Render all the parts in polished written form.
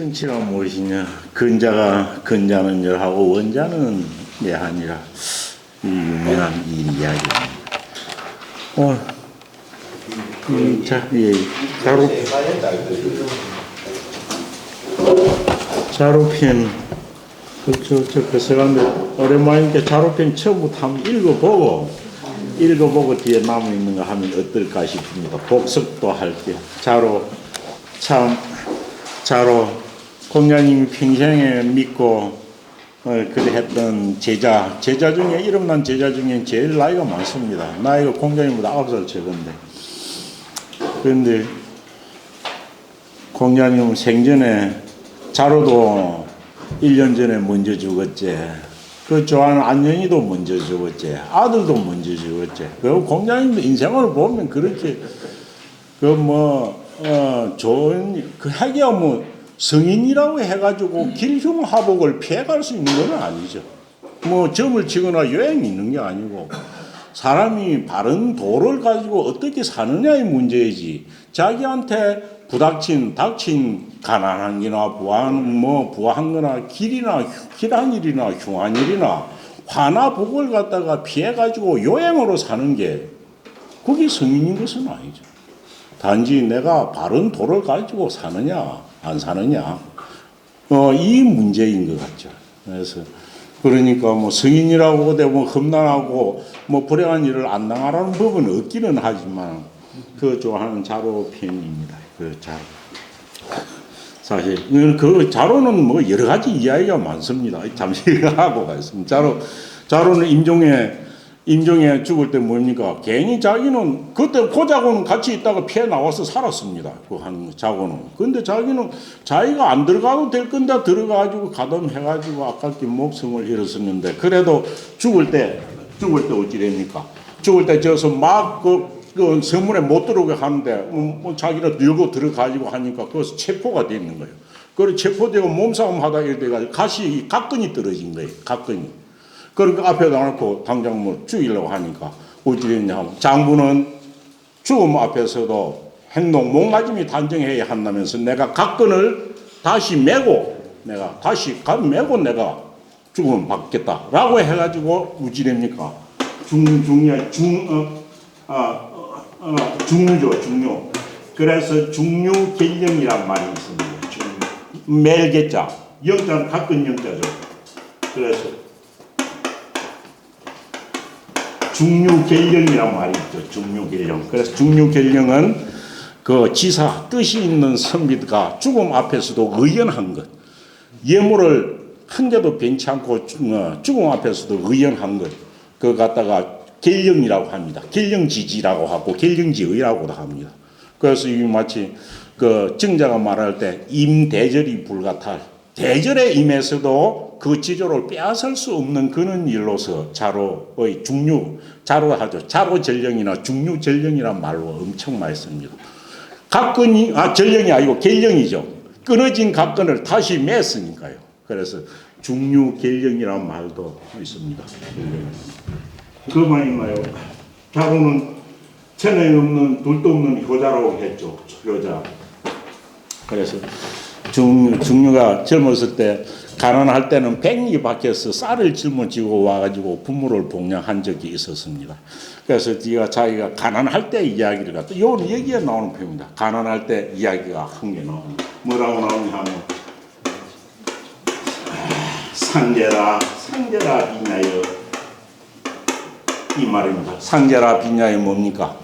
성취가 무엇이냐? 근자는 열하고 원자는 내하니라. 이 유명한 이 이야기입니다. 자, 예, 자로편. 그 사람들 오랜만이니까 자로편 처음부터 한번 읽어보고 뒤에 남아있는 거 하면 어떨까 싶습니다. 복습도 할게요. 자로 공자님이 평생에 믿고 그래 했던 제자 중에 이름난 제자 중에 제일 나이가 많습니다. 나이가 공자님보다 9살 적은데, 그런데 공자님 생전에 자로도 1년 전에 먼저 죽었지. 그 좋아하는 안녕이도 먼저 죽었지. 아들도 먼저 죽었지. 그 공자님도 인생을 보면 그렇게 좋은 그 하기야 성인이라고 해가지고 길흉하복을 피해갈 수 있는 건 아니죠. 점을 치거나 여행이 있는 게 아니고 사람이 바른 도를 가지고 어떻게 사느냐의 문제이지. 자기한테 닥친 가난한 기나 부한 거나 길한 일이나 흉한 일이나 화나 복을 갖다가 피해가지고 요행으로 사는 게 그게 성인인 것은 아니죠. 단지 내가 바른 도를 가지고 사느냐 안 사느냐 이 문제인 것 같죠. 그러니까 성인이라고 되면 험난하고 불행한 일을 안 당하라는 법은 없기는 하지만 그 좋아하는 자로편입니다. 그 자로. 사실 그 자로는 여러 가지 이야기가 많습니다. 잠시 하고 가겠습니다. 자로는 임종에 죽을 때 뭡니까? 괜히 자기는 그때 고자고는 같이 있다가 피해 나와서 살았습니다. 그 한 자고는. 근데 자기는 자기가 안 들어가도 될 건데 들어가가지고 가담해가지고 아깝게 목숨을 잃었었는데, 그래도 죽을 때 어찌 됩니까? 죽을 때 저서 막 그 성문에 못 들어오게 하는데 자기를 들고 들어가지고 하니까 그것이 체포가 돼 있는 거예요. 그리고 체포되고 몸싸움 하다 이래 돼가지고 각근이 떨어진 거예요. 각근이. 그러니까 앞에 놔놓고 당장 죽이려고 하니까 어찌 됐냐 하면 장군은 죽음 앞에서도 행동 몸가짐이 단정해야 한다면서 내가 각근을 다시 메고 내가 죽음을 받겠다라고 해가지고 어찌 됩니까? 중류. 그래서 중류견령이란 말이 있습니다. 멜개자, 영자는 각근 영자죠. 그래서 중류견령이란 말이 있죠. 중류견령. 그래서 중류견령은 그 지사 뜻이 있는 선비가 죽음 앞에서도 의연한 것, 예물을 한 개도 변치 않고 죽음 앞에서도 의연한 것, 그거 갖다가 견령이라고 합니다. 견령지지라고 하고 견령지의라고도 합니다. 그래서 이게 마치 그 증자가 말할 때 임대절이 불가탈, 대절에 임해서도 그 지조를 빼앗을 수 없는 그런 일로서 자로의 자로 하죠. 자로전령이나 중류전령이란 말로 엄청 많이 씁니다. 각근이 전령이 아니고 견령이죠. 끊어진 각근을 다시 맸으니까요. 그래서 중류견령이란 말도 있습니다. 그만인가요? 자로는 천에 없는 둘도 없는 효자라고 했죠. 효자. 그래서 중류가 젊었을 때 가난할 때는 백리 밖에서 쌀을 짊어지고 와가지고 부모를 복양한 적이 있었습니다. 그래서 자기가 가난할 때 이야기를 갖다 요건 여기에 나오는 표현입니다. 가난할 때 이야기가 한 개 나옵니다. 뭐라고 나오냐 하면 상제라 비냐여 이 말입니다. 상제라 비냐여 뭡니까?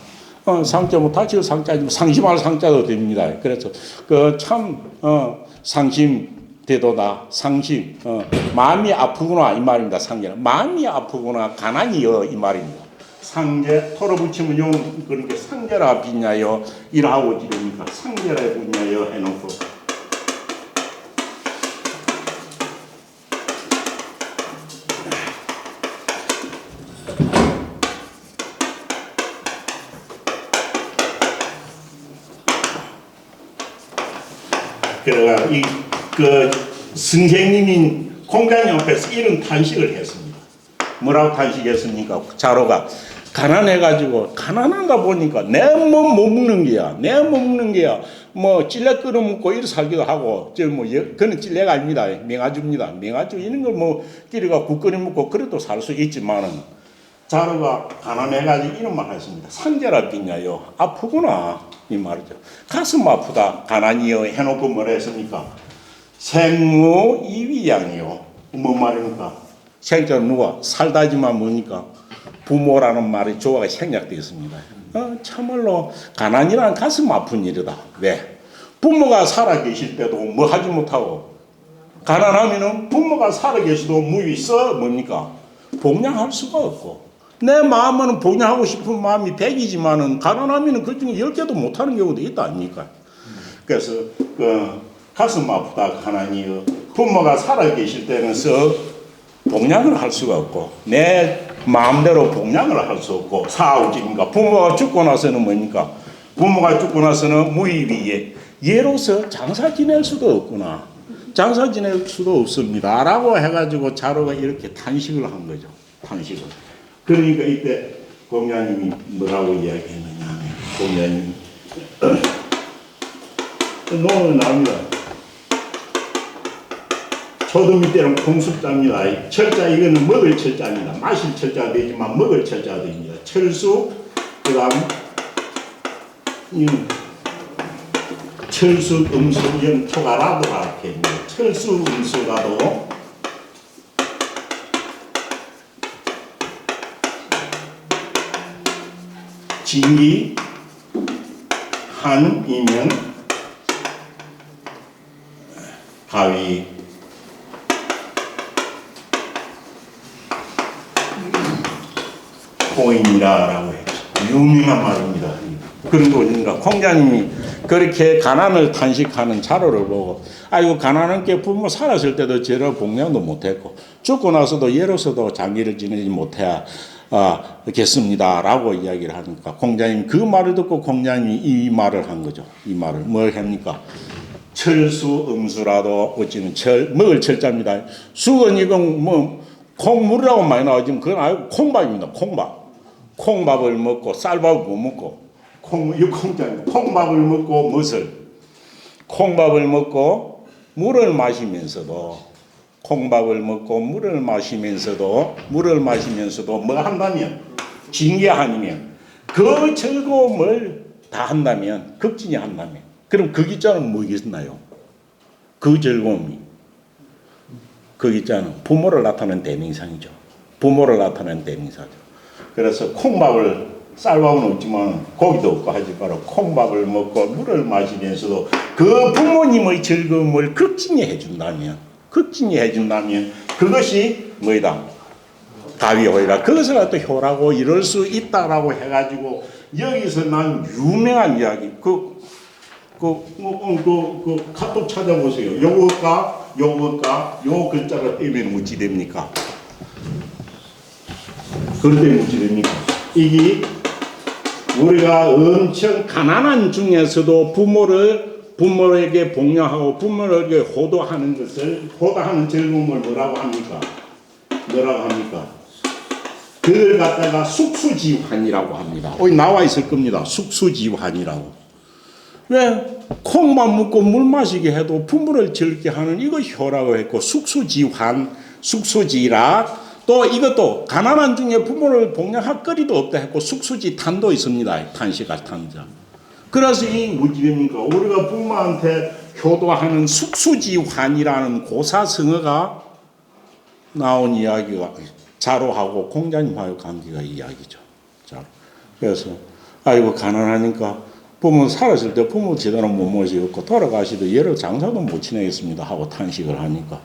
상자 다치고 상자지만 상심할 상자도 됩니다. 그래서 상심 대도다. 상심 마음이 아프구나 이 말입니다. 상제는 마음이 아프구나 가난이여 이 말입니다. 상제 토로 붙이면 용 그러니까 상제라 비냐여 이라고 지릅니까? 상제라 비냐여 해놓고. 그래가 그 선생님인 공자님 앞에서 이런 탄식을 했습니다. 뭐라고 탄식했습니까? 자로가 가난해가지고 가난한가 보니까 내 몸 못 먹는 게야. 뭐 찔레 끓여 먹고 이렇게 살기도 하고 그는 찔레가 아닙니다. 맹아주입니다. 맹아주 이런 걸 뭐 끼리가 국 끓여 먹고 그래도 살 수 있지만은 자루가 가난해가지고 이런 말 하십니다. 상제라 빚냐요. 아프구나 이 말이죠. 가슴 아프다 가난이요 해놓고 뭐라 했습니까? 생무 이위양이요. 뭔 말입니까? 생자 누가 살다지만 뭡니까? 부모라는 말이 조화가 생략되어 있습니다. 참말로 가난이란 가슴 아픈 일이다. 왜? 부모가 살아계실 때도 뭐 하지 못하고 가난하면은 부모가 살아계셔도 무있어 뭡니까? 복양할 수가 없고 내 마음은 복양하고 싶은 마음이 100이지만은 가난하면은 그 중에 10개도 못하는 경우도 있다 아닙니까? 그래서 가슴 아프다 가난이여 부모가 살아계실 때는 복양을 할 수가 없고 내 마음대로 복양을 할 수 없고 사후직입니까? 부모가 죽고 나서는 뭡니까? 부모가 죽고 나서는 무의위에 예로서 장사 지낼 수도 없구나. 장사 지낼 수도 없습니다. 라고 해가지고 자로가 이렇게 탄식을 한 거죠. 탄식을. 그러니까 이때 공자님이 뭐라고 이야기했느냐. 공자님이 논을 나옵니다. 초등이 때는 공습자입니다. 철자 이거는 먹을 철자입니다. 마실 철자가 되지만 먹을 철자가 됩니다. 철수 그 다음 철수 음수 영토가라도가 이렇게 있습니다. 철수 음수가도 진기 한이면 가위 고인이라고 했죠. 유명한 말입니다. 그런 거니까 공자님이 그렇게 가난을 탄식하는 자로를 보고 아이고 가난한 게 부모 살았을 때도 저런 복양도 못했고 죽고 나서도 예로서도 장기를 지내지 못해야겠습니다 라고 이야기를 하니까 공자님 그 말을 듣고 공자님이 이 말을 한 거죠. 이 말을 뭘 합니까? 철수 음수라도 어찌는 먹을 철자입니다. 수건 이건 뭐 콩물이라고 많이 나오지만 그건 아니고 콩밥입니다. 콩밥을 먹고 쌀밥을 못 먹고 콩밥을 먹고 무엇을? 콩밥을 먹고 물을 마시면서도 뭐 한다면 징계하니면 그 즐거움을 다 한다면 극진히 한다면 그럼 그 기자는 뭐겠나요? 그 즐거움이 그 기자는 부모를 나타내는 대명사죠. 그래서 쌀밥은 없지만 고기도 없고 하지 바로 콩밥을 먹고 물을 마시면서도 그 부모님의 즐거움을 극진히 해준다면 그것이 뭐이다? 가위호이다. 그것을 갖다 효라고 이럴 수 있다라고 해가지고 여기서 난 유명한 이야기 카톡 찾아보세요. 요것과 요 글자를 떼면 어찌 됩니까? 그럴 때 어찌 됩니까? 이게 우리가 엄청 가난한 중에서도 부모에게 복양하고 부모에게 호도하는 즐거움을 뭐라고 합니까? 그걸 갖다가 숙수지환이라고 합니다. 여기 나와 있을 겁니다. 숙수지환이라고. 왜 콩만 먹고 물 마시게 해도 부모를 즐게 하는 이거 효라고 했고 숙수지환, 숙수지라 또 이것도 가난한 중에 부모를 복양할 거리도 없다 했고 숙수지탄도 있습니다. 탄식할 탄자. 그래서 이 무지입니까? 우리가 부모한테 효도하는 숙수지환이라는 고사성어가 나온 이야기가 자로하고 공자님하고 관계가 이야기죠. 자, 그래서 아이고 가난하니까 부모 살았을 때 부모 제대로 못 모시고 돌아가시도 얘를 장사도 못 지내겠습니다 하고 탄식을 하니까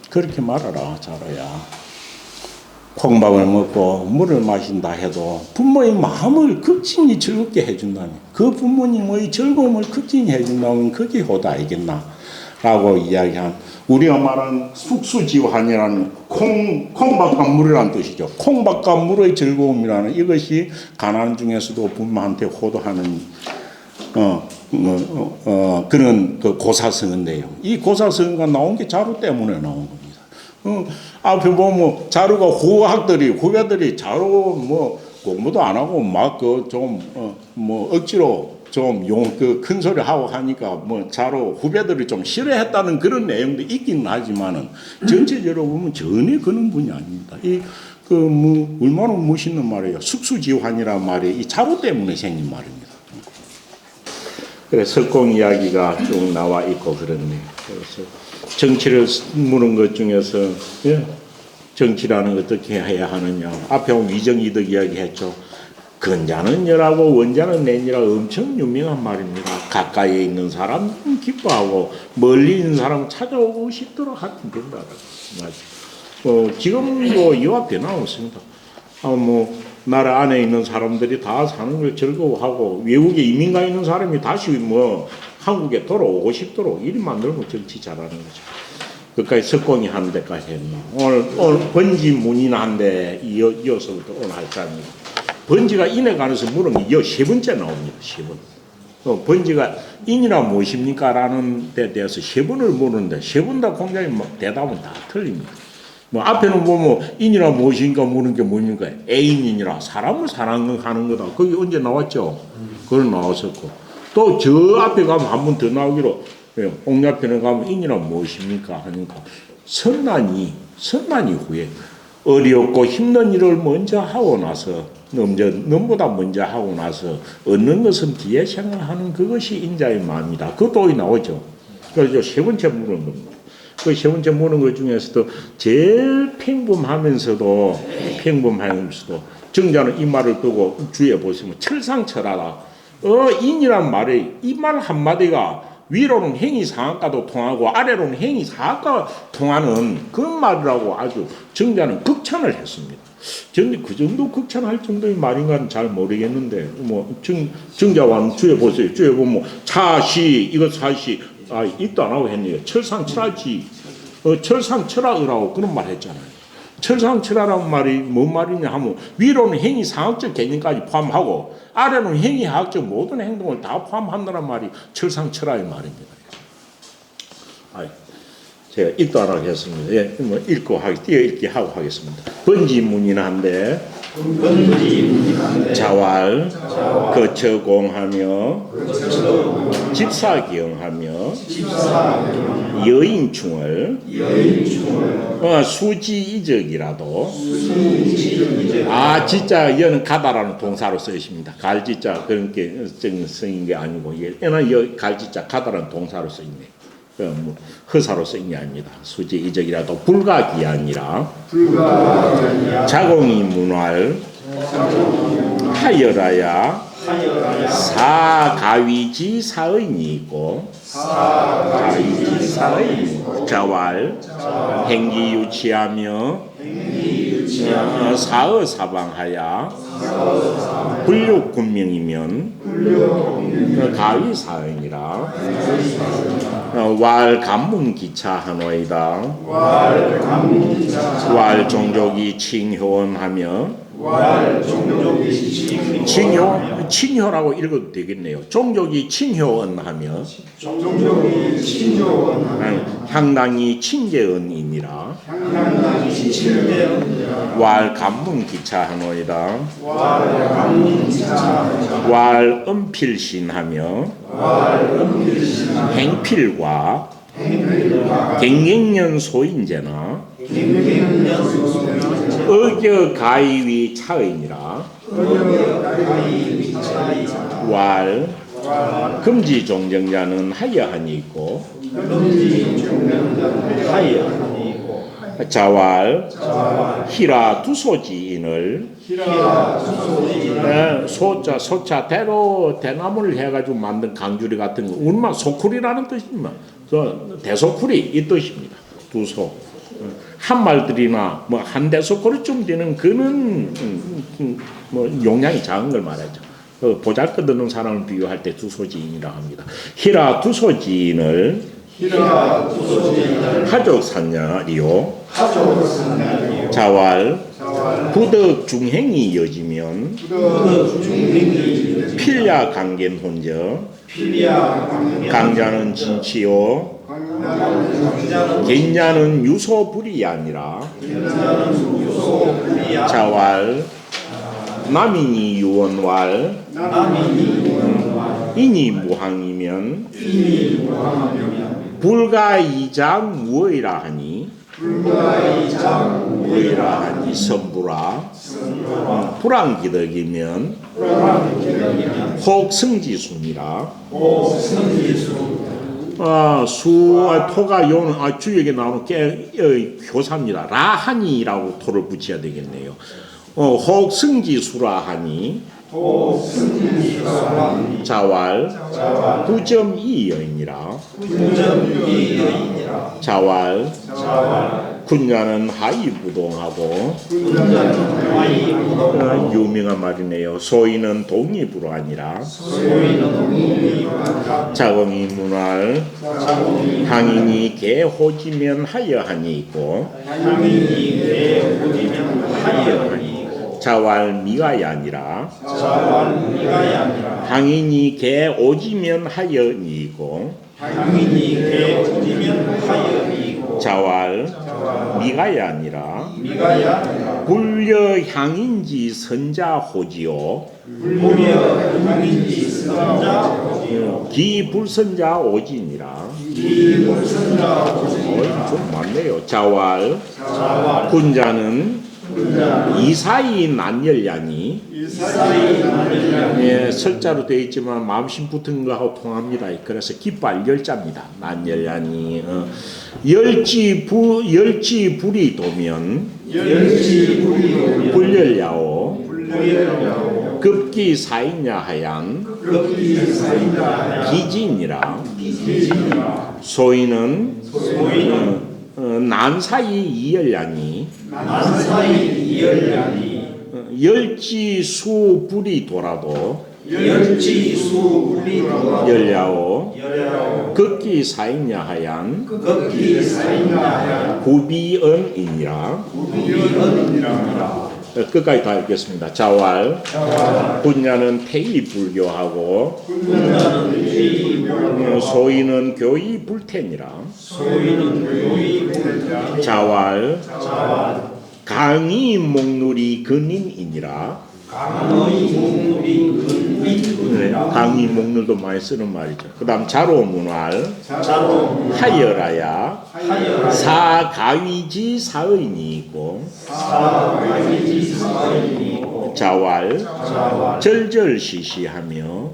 그렇게 말하라 자로야. 콩밥을 먹고 물을 마신다 해도 부모의 마음을 극진히 즐겁게 해준다면 그 부모님의 즐거움을 극진히 해준다면 그게 효도 아니겠나 라고 이야기한 우리가 말하는 숙수지환이라는 콩밥과 물이라는 뜻이죠. 콩밥과 물의 즐거움이라는 이것이 가난 중에서도 부모한테 호도하는 그런 그 고사성어인데요. 이 고사성어가 나온 게 자루 때문에 나온 겁니다. 앞에 보면 자루가 후배들이 자루 뭐 공부도 안 하고 막 그 좀 뭐 억지로 좀 큰 소리 하고 하니까 뭐 자로 후배들이 좀 싫어했다는 그런 내용도 있기는 하지만은 전체적으로 보면 전혀 그런 분이 아닙니다. 얼마나 멋있는 말이에요. 숙수지환이란 말이 이 자로 때문에 생긴 말입니다. 그래서 석공 이야기가 쭉 나와 있고 그렇네요. 그래서 정치를 묻는 것 중에서 정치라는 걸 어떻게 해야 하느냐. 앞에 보면 위정이득 이야기했죠. 근자는 열하고 원자는 내니라 엄청 유명한 말입니다. 가까이에 있는 사람은 기뻐하고 멀리 있는 사람은 찾아오고 싶도록 하면 된다. 지금도 이 앞에 나왔습니다. 나라 안에 있는 사람들이 다 사는 걸 즐거워하고 외국에 이민가 있는 사람이 다시 한국에 돌아오고 싶도록 이리 만들고 정치 잘하는 거죠. 그까지 석공이 하는 데까지 했나. 오늘 번지문인한데 이어서부터 오늘 할 사람입니다. 번지가 인에 관해서 물은 게 세 번째 나옵니다. 세 번. 번지가 인이라 무엇입니까? 라는 데 대해서 세 번을 물었는데 세 번 다 공장이 대답은 다 틀립니다. 앞에는 보면 인이라 무엇인가 물은 게 뭡니까? 애인이니라 사람을 사랑하는 거다. 거기 언제 나왔죠? 그걸 나왔었고 또 저 앞에 가면 한 번 더 나오기로 옥야편에 가면 인이라 무엇입니까? 하니까 선난이 후에 어렵고 힘든 일을 먼저 하고 나서 넘보다 먼저 하고 나서 얻는 것은 뒤에 생각하는 그것이 인자의 마음이다. 그것도 나오죠. 그래서 세 번째 물은 겁니다. 그 세 번째 물은 것 중에서도 제일 평범하면서도 정자는 이 말을 두고 주위에 보시면 철상철하다. 인이란 말이 이 말 한마디가 위로는 행위 상학과도 통하고 아래로는 행위 사학과 통하는 그런 말이라고 아주 정자는 극찬을 했습니다. 저는 그 정도 극찬할 정도의 말인가는 잘 모르겠는데 정자와는 주에 보세요. 주에 보면 차시 이거 사시 입도 안 하고 했네요. 철상철하지 철상철하라고 그런 말 했잖아요. 철상철하라는 말이 뭔 말이냐 하면 위로는 행위 상학적 개념까지 포함하고 아래는 행위학적 모든 행동을 다 포함한다는 말이 철상철하의 말입니다. 제가 읽도 안 하겠습니다. 예, 띄어읽기 하고 하겠습니다. 번지문인한데 자왈 거처공하며 집사기영하며 여인충을 수지이적이라도 진짜 여는 가다라는 동사로 쓰십니다. 갈지자 그런 게 쓰인 게 아니고 얘는 갈지자 가다라는 동사로 쓰이네. 허사로 쓰인 게 아닙니다. 수지이적이라도 불가기아니라 자공이 문활 하여라야 사가위지 사의인이 있고 자왈 행기유치하며 사의사방하야 불육군명이면 가위사의니라 왈 간문기차하노이다 왈 종족이 칭효원하며 칭효라고 읽어도 되겠네요. 종족이 칭효원하며 향당이 칭계언이니라 왈 간문기차하노이다 왈 은필신하며 행필과 갱갱년 소인제나 어겨 가위위 차의니라 왈 금지 종정자는 하여한이 있고 자왈 히라 두소지인을 소자 대나무를 해가지고 만든 강주리 같은 거 우리말 소쿠리라는 뜻입니다. 대소쿠리 이 뜻입니다. 두소 한 말들이나 한 대소쿠리쯤 되는 그는 용량이 작은 걸 말하죠. 보잘것없는 사람을 비유할 때 두소지인이라 합니다. 히라 두소지인을 하족산야리요 자왈 부덕 중행이 이어지면 필야 강겐 혼저 강자는 진치요 겐자는 유소불이 아니라 자왈 남인이 유원왈 인이 무항이면 불가이장 무의라 하니 선부라 불황기덕이면 혹성지수니라. 토가 요는 주역에 나오는 교사입니다. 라하니라고 토를 붙여야 되겠네요. 혹성지수라 하니 자왈 9.2여이니라. 자왈 군자는 하이부동하고 유명한 말이네요. 소인은 동이부로 아니라 자공이 문활 항인이 개호지면 하여하니 있고 자왈 미가야 아니라 항인이 개 오지면 하여니이고 자왈 미가야 아니라 불려 향인지 선자호지요 기불선자 오지니라. 좀 많네요. 자왈 군자는 이사이 난열야니. 예, 설자로 되어 있지만 마음심 붙은 거하고 통합니다. 그래서 깃발 열자입니다. 난열야니. 열지불이 도면 불열야오 급기 사인야 하양 기진이라. 소인은 난사이 이열야니 열지수불이 돌아도 열야오 극기 사인야 하양 구비언이니라. 끝까지 다 읽겠습니다. 자왈 군자는 태이 불교하고 소인은 교이 불태니라. 자왈 강이 목놀이 근인이니라. 강이 목놀도 많이 쓰는 말이죠. 그 다음 자로문활 하여라야 사가위지 사의니이고 자왈 절절시시하며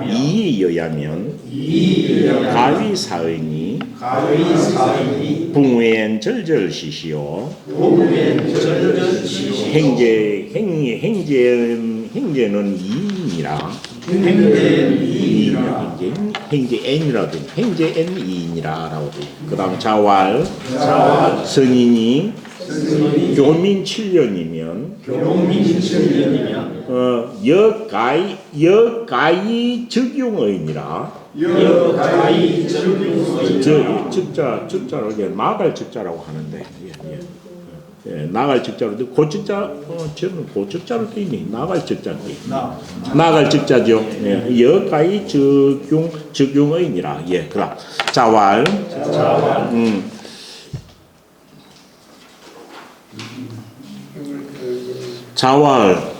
이여야면 가위사의니 붕외엔 절절시시요 행제는 이인이라. 행제 n이라도 행제 n 이인이라라고 돼. 그다음 자왈 성인이 교민 7년이면 여가이 적용의니라. 적자로 나갈 적자라고 하는데 나갈 적자로 고적자 저는 고적자로 돼 있니 나갈 적자로 돼 있니 나갈 적자죠. 여가이 적용의니라. 예, 그럼 자왈 자왈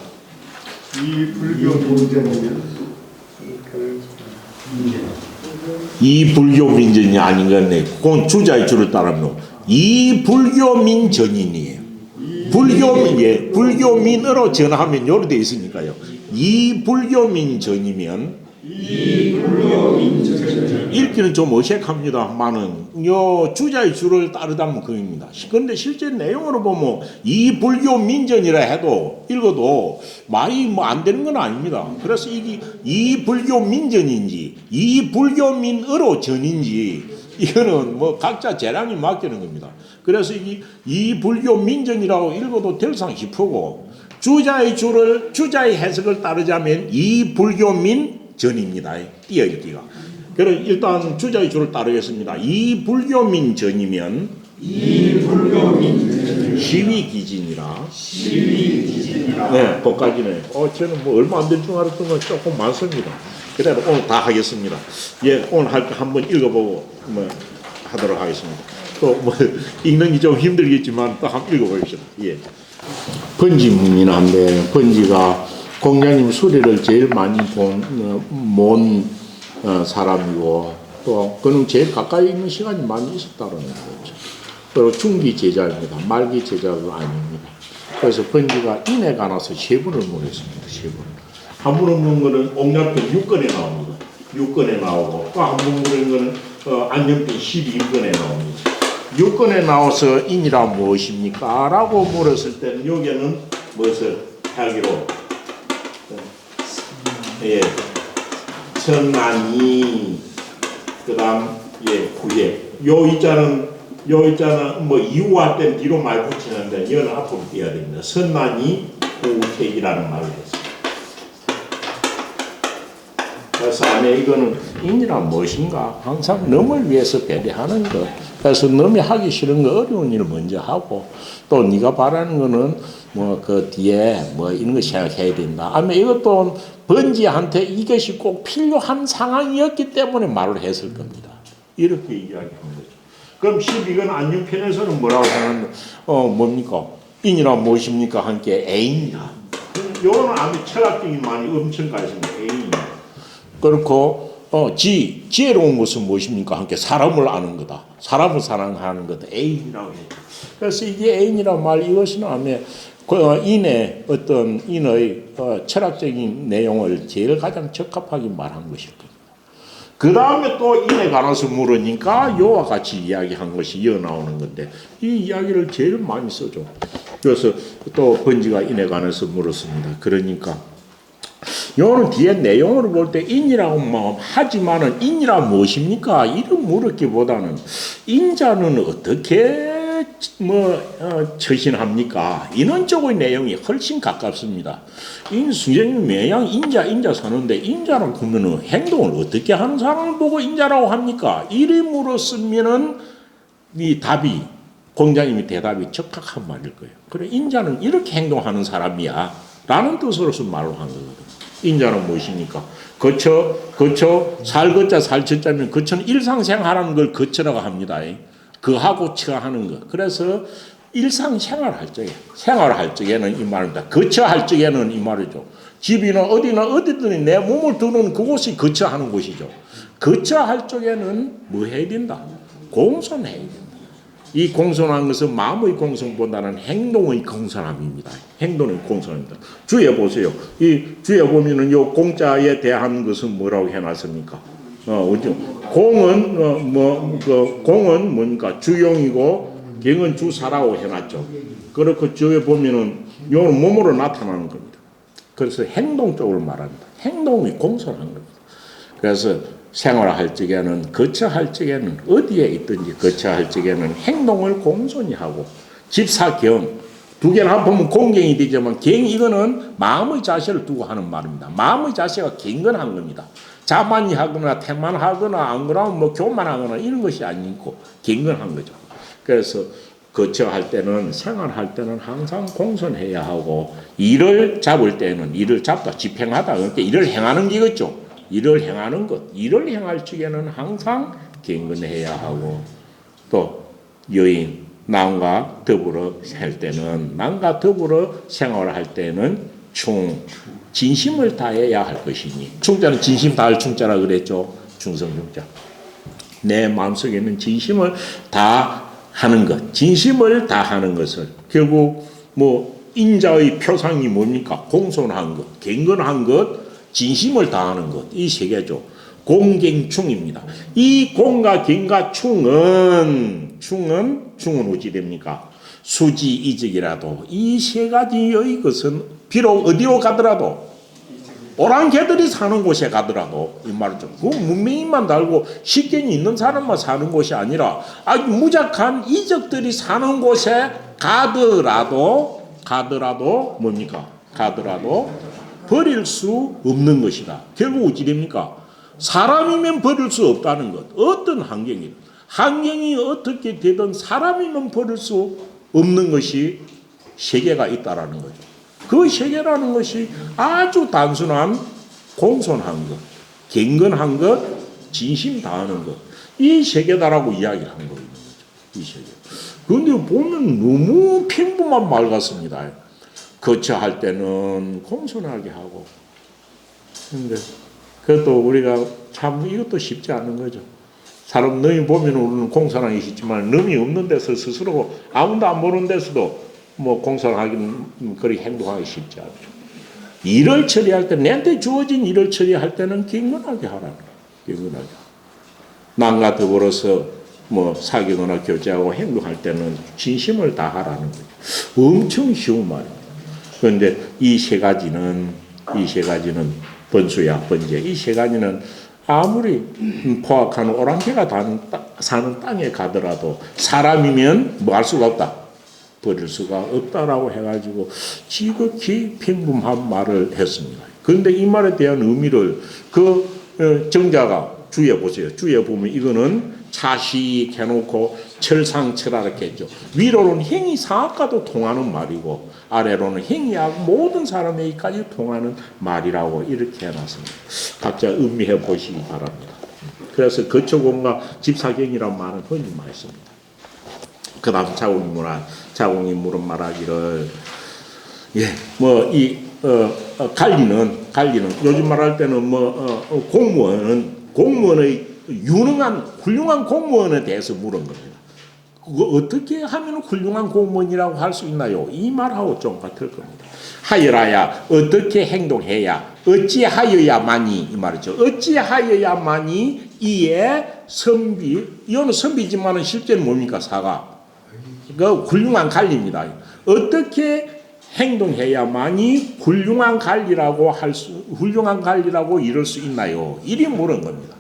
이 불교 민전이 아닌 건데 그건 주자의 주를 따르면 이 불교민 전인이에요. 불교민으로 전하면 요로 되어 있으니까요. 이 불교민 전이면 읽기는 좀 어색합니다만은 요 주자의 주를 따르다면 그입니다. 그런데 실제 내용으로 보면 이 불교 민전이라 해도 읽어도 말이 뭐 안 되는 건 아닙니다. 그래서 이게 이 불교 민전인지 이 불교민으로 전인지 이거는 뭐 각자 재량이 맡기는 겁니다. 그래서 이 불교 민전이라고 읽어도 될상 싶고 주자의 해석을 따르자면 이 불교민 전입니다. 띄어읽기가. 그래서 일단 주자의 주를 따르겠습니다. 이 불교민 전이면 시위기진이라. 네, 거기까지네. 저는 뭐 얼마 안 될 줄 알았던 건 조금 많습니다. 그래도 오늘 다 하겠습니다. 예, 오늘 할 거 한번 읽어보고 뭐 하도록 하겠습니다. 또 뭐 읽는 게 좀 힘들겠지만 또 한번 읽어보십시다. 예. 번지문이나 한데 번지가 공자님 수리를 제일 많이 본 사람이고 또 그는 제일 가까이 있는 시간이 많이 있었다는 거죠. 그리고 중기 제자입니다. 말기 제자도 아닙니다. 그래서 번지가 인에 관해서 세 분을 물었습니다. 세 분. 한 분은 묻은 거는 옥략편 6권에 나옵니다. 6권에 나오고 또 한 분 물은 거는 안녕편 12권에 나옵니다. 6권에 나와서 인이라 무엇입니까? 라고 물었을 때는 여기에는 무엇을 하기로 예, 천만이 그다음 예, 구예 요 이자는 뭐 이유할 땐 뒤로 말 붙이는데 이거는 앞으로 띄어야 됩니다. 선난이 구택이라는 말을 했습니다. 그래서 안에 이거는 인이란 무엇인가 항상 남을 위해서 배려하는 것. 그래서 남이 하기 싫은 거 어려운 일을 먼저 하고 또 네가 바라는 거는 뭐 그 뒤에 뭐 이런 거 생각해야 된다. 아니면 이것도 번지한테 이것이 꼭 필요한 상황이었기 때문에 말을 했을 겁니다. 이렇게 이야기하는 거죠. 그럼 12권 안녕편에서는 뭐라고 하는 뭡니까? 인이란 무엇입니까? 함께 애인이다. 요거는 아주 철학적인 말이 엄청 가있습니다. 애인이다. 그렇고 지혜로운 것은 무엇입니까? 함께 사람을 아는 거다. 사람을 사랑하는 거다. 애인이라고 해요. 그래서 이게 애인이란 말 이것은 아마 인의 어떤 인의 철학적인 내용을 제일 가장 적합하게 말한 것일 겁니다. 그 다음에 또 인에 관해서 물으니까 요와 같이 이야기한 것이 이어 나오는 건데 이 이야기를 제일 많이 쓰죠. 그래서 또 번지가 인에 관해서 물었습니다. 그러니까 요는 뒤에 내용을 볼 때 인이라고 하지만은 인이라 무엇입니까? 이런 물었기보다는 인자는 어떻게 처신합니까? 이런 쪽의 내용이 훨씬 가깝습니다. 선생님 매양 인자 사는데 인자라고 하면은 행동을 어떻게 하는 사람을 보고 인자라고 합니까? 이리 물었으면은 이 답이 공자님이 대답이 적합한 말일 거예요. 그래 인자는 이렇게 행동하는 사람이야 라는 뜻으로서 말을 한 거거든요. 인자는 무엇입니까? 거처, 살거자, 살처자면 거처는 일상생활하는 걸 거처라고 합니다. 그하고 처 하는 거. 그래서 일상생활할 적에는 이 말입니다. 거처할 적에는 이 말이죠. 집이나 어디든 내 몸을 두는 그곳이 거처하는 곳이죠. 거처할 적에는 뭐 해야 된다? 공손해야 된다. 이 공손한 것은 마음의 공손보다는 행동의 공손함입니다. 행동의 공손입니다. 주에 보세요. 이 주에 보면은 요 공자에 대한 것은 뭐라고 해놨습니까? 공은 공은 뭡니까? 주용이고 경은 주사라고 해놨죠. 그렇고 주에 보면은 요는 몸으로 나타나는 겁니다. 그래서 행동 쪽을 말합니다. 행동이 공손한 겁니다. 그래서 생활할 적에는 거처할 적에는 어디에 있든지 거처할 적에는 행동을 공손히 하고 집사경 두 개를 합하면 공경이 되지만 경 이거는 마음의 자세를 두고 하는 말입니다. 마음의 자세가 경건한 겁니다. 자만히 하거나 태만하거나 안 그러면 뭐 교만하거나 이런 것이 아니고 경건한 거죠. 그래서 거처할 때는 생활할 때는 항상 공손해야 하고 일을 잡을 때는 일을 잡다 집행하다 그러니까 일을 행하는 게겠죠. 일을 행하는 것, 일을 행할 적에는 항상 경건해야 하고 또 여인, 남과 더불어 살 때는 남과 더불어 생활할 때는 진심을 다해야 할 것이니 충자는 진심 다할 충자라 그랬죠. 충성충자. 내 마음속에는 진심을 다하는 것, 진심을 다하는 것을 결국 인자의 표상이 뭡니까? 공손한 것, 경건한 것, 진심을 다하는 것, 이 세 개죠. 공경충입니다. 이 공과 경과 충은 어찌 됩니까? 수지 이적이라도 이 세 가지의 것은 비록 어디로 가더라도 오랑개들이 사는 곳에 가더라도 이 말이죠. 그 문명인만 달고 식견이 있는 사람만 사는 곳이 아니라 아주 무작한 이적들이 사는 곳에 가더라도 뭡니까? 가더라도 버릴 수 없는 것이다. 결국 어찌 됩니까? 사람이면 버릴 수 없다는 것. 어떤 환경이 어떻게 되든 사람이면 버릴 수 없는 것이 세계가 있다라는 거죠. 그 세계라는 것이 아주 단순한 공손한 것, 경건한 것, 진심 다하는 것. 이 세계다라고 이야기를 한 거거든요. 이 세계. 그런데 보면 너무 평범한 말 같습니다. 거처할 때는 공손하게 하고. 근데 그것도 우리가 참 이것도 쉽지 않은 거죠. 사람 능이 보면 우리는 공손하기 쉽지만 능이 없는 데서 스스로 아무도 안 보는 데서도 뭐 공손하기는 그리 행동하기 쉽지 않죠. 일을 처리할 때 내한테 주어진 일을 처리할 때는 경건하게 하라는 거예요. 경건하게. 남과 더불어서 뭐 사귀거나 교제하고 행동할 때는 진심을 다하라는 거죠. 엄청 쉬운 말입니다. 그런데 이 세 가지는 번수야 번제. 이 세 가지는 아무리 포악한 오랑캐가 사는 땅에 가더라도 사람이면 뭐 할 수가 없다. 버릴 수가 없다라고 해가지고 지극히 평범한 말을 했습니다. 그런데 이 말에 대한 의미를 그 정자가 주에 보세요. 주에 보면 이거는 차식 해놓고 철상철하 이렇게 했죠. 위로는 행위 상학과도 통하는 말이고 아래로는 행위하고 모든 사람에게까지 통하는 말이라고 이렇게 해놨습니다. 각자 음미해 보시기 바랍니다. 그래서 거처공과 집사경이라는 말은 흔히 많이 씁니다. 그 다음 자공이 물은 말하기를 관리는 요즘 말할 때는 공무원의 훌륭한 공무원에 대해서 물은 겁니다. 그거 어떻게 하면 훌륭한 공무원이라고 할 수 있나요? 이 말하고 좀 같을 겁니다. 하여라야 어떻게 행동해야 어찌하여야만이 이 말이죠. 어찌하여야만이 이에 선비 이거는 선비지만은 실제는 뭡니까? 사가 그 훌륭한 관리입니다. 어떻게 행동해야만이 훌륭한 관리라고 이룰 수 있나요? 이리 물은 겁니다.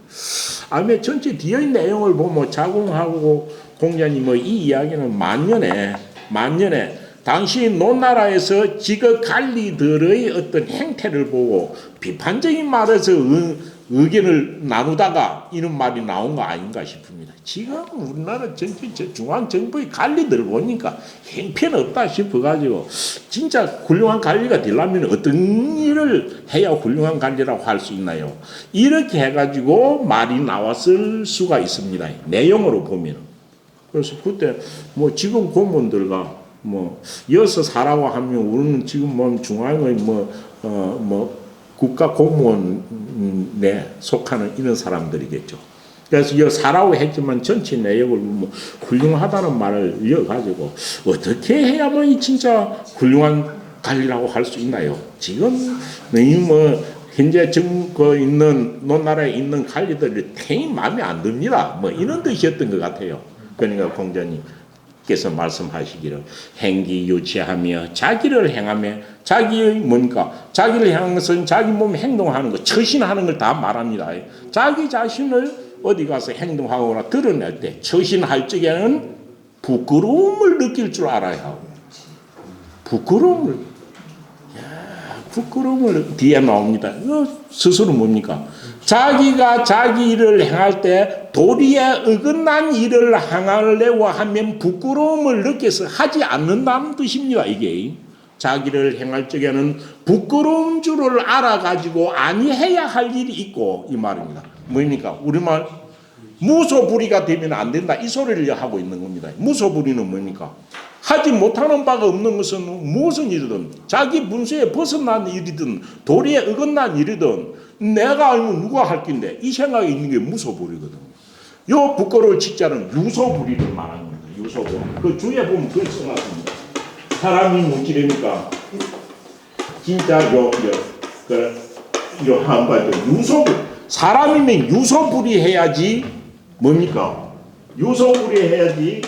아마 전체 뒤의 내용을 보면 자공하고 공자님 이 이야기는 만년에 당시 논나라에서 지그 관리들의 어떤 행태를 보고 비판적인 말에서 의견을 나누다가 이런 말이 나온 거 아닌가 싶습니다. 지금 우리나라 전체 중앙정부의 관리들을 보니까 형편없다 싶어가지고 진짜 훌륭한 관리가 되려면 어떤 일을 해야 훌륭한 관리라고 할 수 있나요? 이렇게 해가지고 말이 나왔을 수가 있습니다. 내용으로 보면. 그래서 그때 뭐 지금 공무원들과 이어서 사라고 하면 우리는 지금 중앙의 국가 공무원에 속하는 이런 사람들이겠죠. 그래서 이 사라고 했지만 전체 내용을 훌륭하다는 말을 이어가지고 어떻게 해야만 이 진짜 훌륭한 관리라고 할 수 있나요? 지금 현재 있는 논나라에 있는 관리들이 탱이 마음에 안 듭니다. 이런 뜻이었던 것 같아요. 그러니까 공자님께서 말씀하시기를 행기 유치하며 자기를 행하며 자기의 뭡니까? 자기를 향한 것은 자기 몸에 행동하는 것, 처신하는 걸 다 말합니다. 자기 자신을 어디 가서 행동하거나 드러낼 때 처신할 적에는 부끄러움을 느낄 줄 알아야 하고 부끄러움을 뒤에 나옵니다. 스스로 뭡니까? 자기가 자기 일을 행할 때 도리에 어긋난 일을 행하려고 하면 부끄러움을 느껴서 하지 않는다는 뜻입니다. 이게 자기를 행할 적에는 부끄러운 줄을 알아가지고 아니해야 할 일이 있고 이 말입니다. 뭡니까? 우리말 무소불위가 되면 안 된다 이 소리를 하고 있는 겁니다. 무소불위는 뭡니까? 하지 못하는 바가 없는 것은 무슨 일이든 자기 문서에 벗어난 일이든 도리에 어긋난 일이든 내가 알면 누가 할 건데 이 생각이 있는 게 무소불위거든요. 요 부끄러울 직자는 유소불위를 말하는 겁니다. 유소불위. 그 주에 보면 그걸 써놨습니다. 사람이 무지르니까 진짜 한 가지 유소불위. 사람이면 유소불위 해야지 뭡니까? 유소불위 해야지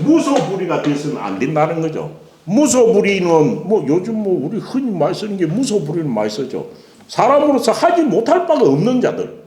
무소불위가 돼서는 안 된다는 거죠. 무소불위는 요즘 우리 흔히 많이 쓰는 게 무소불위는 많이 쓰죠. 사람으로서 하지 못할 바가 없는 자들.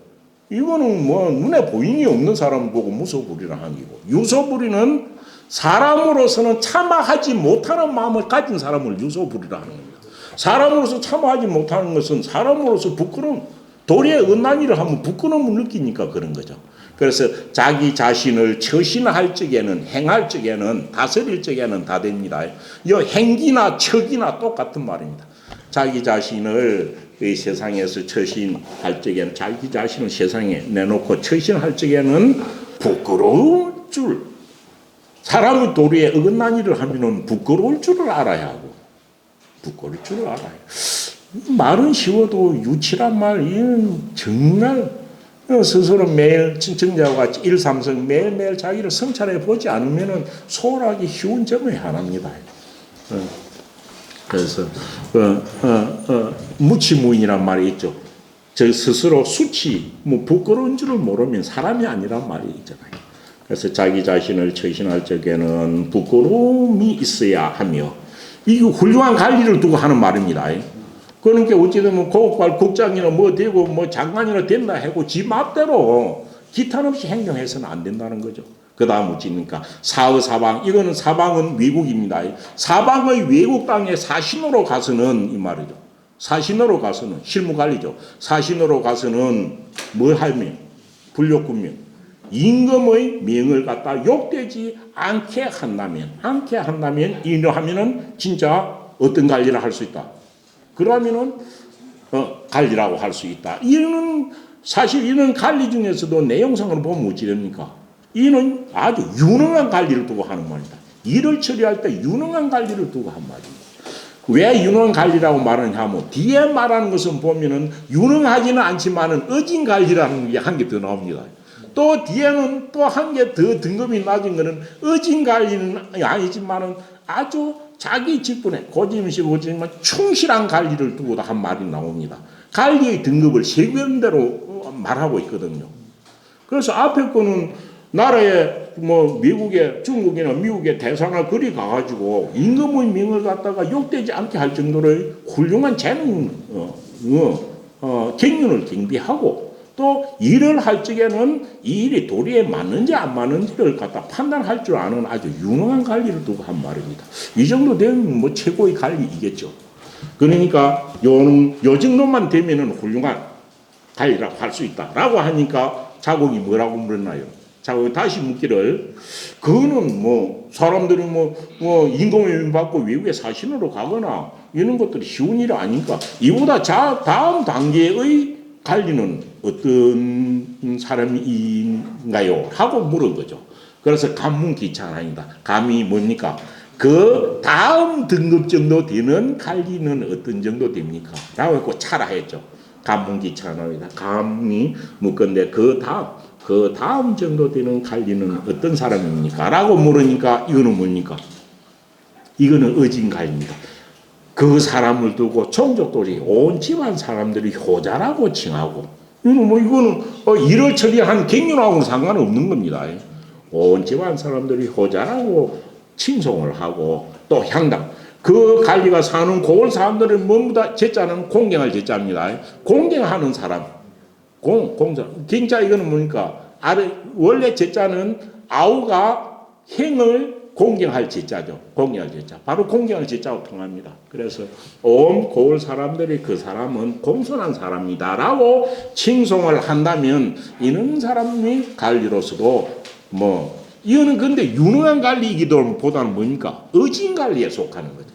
이거는 눈에 보이니 없는 사람 보고 무소불위라 하는 거고. 유소불위는 사람으로서는 참아하지 못하는 마음을 가진 사람을 유소불위라 하는 겁니다. 사람으로서 참아하지 못하는 것은 사람으로서 부끄러움, 도리에 어긋난 일을 하면 부끄러움을 느끼니까 그런 거죠. 그래서 자기 자신을 처신할 적에는 행할 적에는 다스릴 적에는 다 됩니다. 이 행기나 척이나 똑같은 말입니다. 자기 자신을 이 세상에서 처신할 적에는 자기 자신을 세상에 내놓고 처신할 적에는 부끄러울 줄 사람의 도리에 어긋난 일을 하면은 부끄러울 줄을 알아야 하고, 부끄러울 줄을 알아요. 말은 쉬워도 유치란 말, 이는 정말 스스로 매일 친청자와 같이 일삼성 매일매일 자기를 성찰해 보지 않으면은 소홀하기 쉬운 점이 하나입니다. 그래서 무치무인이란 말이 있죠. 저 스스로 수치, 부끄러운 줄을 모르면 사람이 아니란 말이 있잖아요. 그래서 자기 자신을 처신할 적에는 부끄러움이 있어야 하며, 이게 훌륭한 관리를 두고 하는 말입니다. 그러니까 어찌되면 고급발 국장이나 뭐 되고 뭐 장관이나 된다 하고 지 맘대로 기탄 없이 행동해서는 안 된다는 거죠. 그 다음 어찌니까 사의 사방, 이거는 사방은 외국입니다. 사방의 외국 땅에 사신으로 가서는 이 말이죠. 사신으로 가서는 실무관리죠. 사신으로 가서는 뭘 하면 불욕군명, 임금의 명을 갖다 욕되지 않게 한다면 이러하면은 진짜 어떤 관리를 할 수 있다. 그러면은 관리라고 할 수 있다. 이는 사실 이런 관리 중에서도 내용상으로 보면 어찌 됩니까? 이는 아주 유능한 관리를 두고 하는 말입니다. 일을 처리할 때 유능한 관리를 두고 한 말입니다. 왜 유능한 관리라고 말하느냐 하면 뒤에 말하는 것은 보면은 유능하지는 않지만은 어진 관리라는 게 한 개 더 나옵니다. 또 뒤에는 또 한 개 더 등급이 낮은 거는 어진 관리는 아니지만은 아주 자기 직분에 고집이시고 오지만 충실한 관리를 두고 한 말이 나옵니다. 관리의 등급을 세 군데로 말하고 있거든요. 그래서 앞에 거는 나라에 뭐 미국에 중국이나 미국에 대사나 그리 가가지고 임금의 명을 갖다가 욕되지 않게 할 정도의 훌륭한 재능 경륜을 경비하고 또 일을 할 적에는 이 일이 도리에 맞는지 안 맞는지를 갖다 판단할 줄 아는 아주 유능한 관리를 두고 한 말입니다. 이 정도 되면 뭐 최고의 관리이겠죠. 그러니까 요 정도만 되면은 훌륭한 관리라고 할 수 있다라고 하니까 자국이 뭐라고 물었나요? 자국이 다시 묻기를, 그거는 뭐 사람들이 뭐 임금을 받고 외국에 사신으로 가거나 이런 것들이 쉬운 일이 아니니까 이보다 다음 단계의 관리는 어떤 사람인가요? 하고 물은 거죠. 그래서 감문기찬아니다. 감이 뭡니까? 그 다음 등급 정도 되는 관리는 어떤 정도 됩니까? 라고 했고 차라 했죠. 감문기찬아니다. 감이 묻건데 그 다음 정도 되는 관리는 어떤 사람입니까? 라고 물으니까 이거는 뭡니까? 이거는 어진가입니다. 그 사람을 두고 종족들이 온 집안 사람들이 효자라고 칭하고, 이거는 일을 처리한 갱년하고는 상관없는 겁니다. 온 집안 사람들이 효자라고 칭송을 하고 또 향당, 그 관리가 사는 고을 사람들을 전부 다 제자는 공경할 제자입니다. 공경하는 사람, 공자. 경자 이거는 뭡니까? 원래 제자는 아우가 행을 공경할 제자죠. 공경할 제자. 바로 공경할 제자로 통합니다. 그래서 온 고을 사람들이 그 사람은 공손한 사람이다라고 칭송을 한다면 이런 사람이 관리로서도 이거는 근데 유능한 관리이기도 보다는 뭡니까? 어진 관리에 속하는 거죠.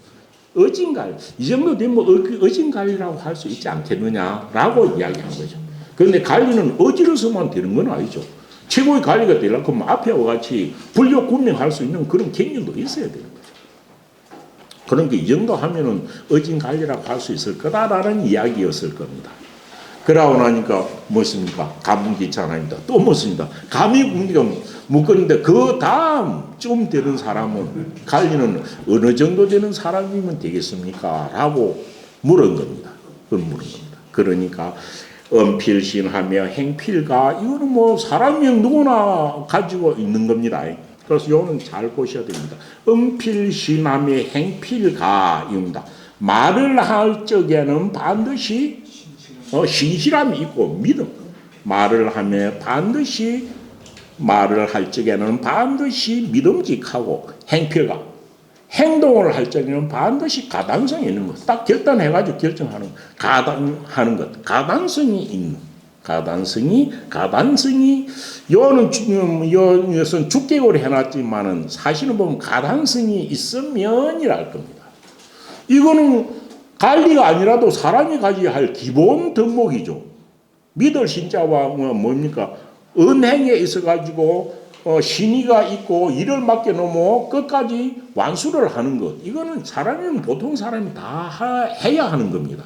어진 관리. 이 정도 되면 어진 관리라고 할 수 있지 않겠느냐라고 이야기한 거죠. 그런데 관리는 어지러서만 되는 건 아니죠. 최고의 관리가 되려면 앞에와 같이 불교군명할 수 있는 그런 경륜도 있어야 되는 거죠. 그러니까 이 정도 하면은 어진 관리라고 할 수 있을 거다라는 이야기였을 겁니다. 그러고 나니까 뭐습니까? 감문기찬아입니다. 또 뭐습니까? 감히 묶었는데 그 다음 좀 되는 사람은 관리는 어느 정도 되는 사람이면 되겠습니까? 라고 물은 겁니다. 그러니까 엄필신하며 행필가, 이거는 뭐 사람이 누구나 가지고 있는 겁니다. 그래서 이거는 잘 보셔야 됩니다. 엄필신하며 행필가입니다. 말을 할 적에는 반드시 신실함이 있고 믿음. 말을 할 적에는 반드시 믿음직하고 행필가. 행동을 할 적에는 반드시 가당성이 있는 것. 딱 결단해가지고 결정하는 것. 가당하는 것. 가당성이 있는. 가당성이, 요것은 주격으로 해놨지만은 사실은 보면 가당성이 있으면이라 할 겁니다. 이거는 관리가 아니라도 사람이 가져야 할 기본 덕목이죠. 믿을 신자와 뭡니까? 은행에 있어가지고 신의가 있고 일을 맡겨놓으면 끝까지 완수를 하는 것. 이거는 사람이면 보통 사람이 다 해야 하는 겁니다.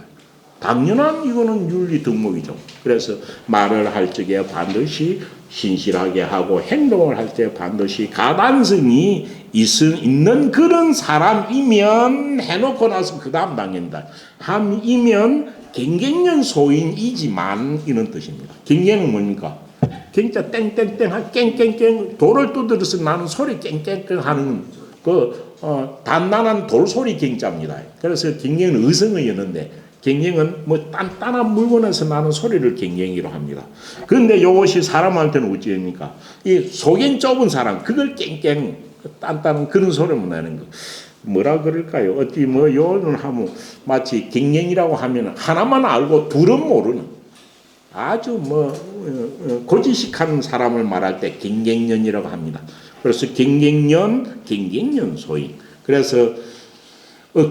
당연한 이거는 윤리 덕목이죠. 그래서 말을 할 적에 반드시 신실하게 하고 행동을 할 때 반드시 가단성이 있는 그런 사람이면 해놓고 나서 그 다음 단계입니다. 함이면 경쟁년 소인이지만 이런 뜻입니다. 경쟁은 뭡니까? 경자 땡땡땡 깽깽깽 돌을 두드려서 나는 소리 깽깽깽 하는 단단한 돌소리 경자입니다. 그래서 경쟁은 의성어였는데 경쟁은 뭐 단단한 물건에서 나는 소리를 경쟁이로 합니다. 그런데 이것이 사람한테는 어찌합니까? 이 속엔 좁은 사람 그걸 깽깽 단단한 그런 소리만 내는 거. 뭐라 그럴까요? 어찌 뭐 요는 하면 마치 경쟁이라고 하면 하나만 알고 둘은 모르는 아주 뭐 고지식한 사람을 말할 때 경쟁년이라고 합니다. 그래서 경쟁년 소인. 그래서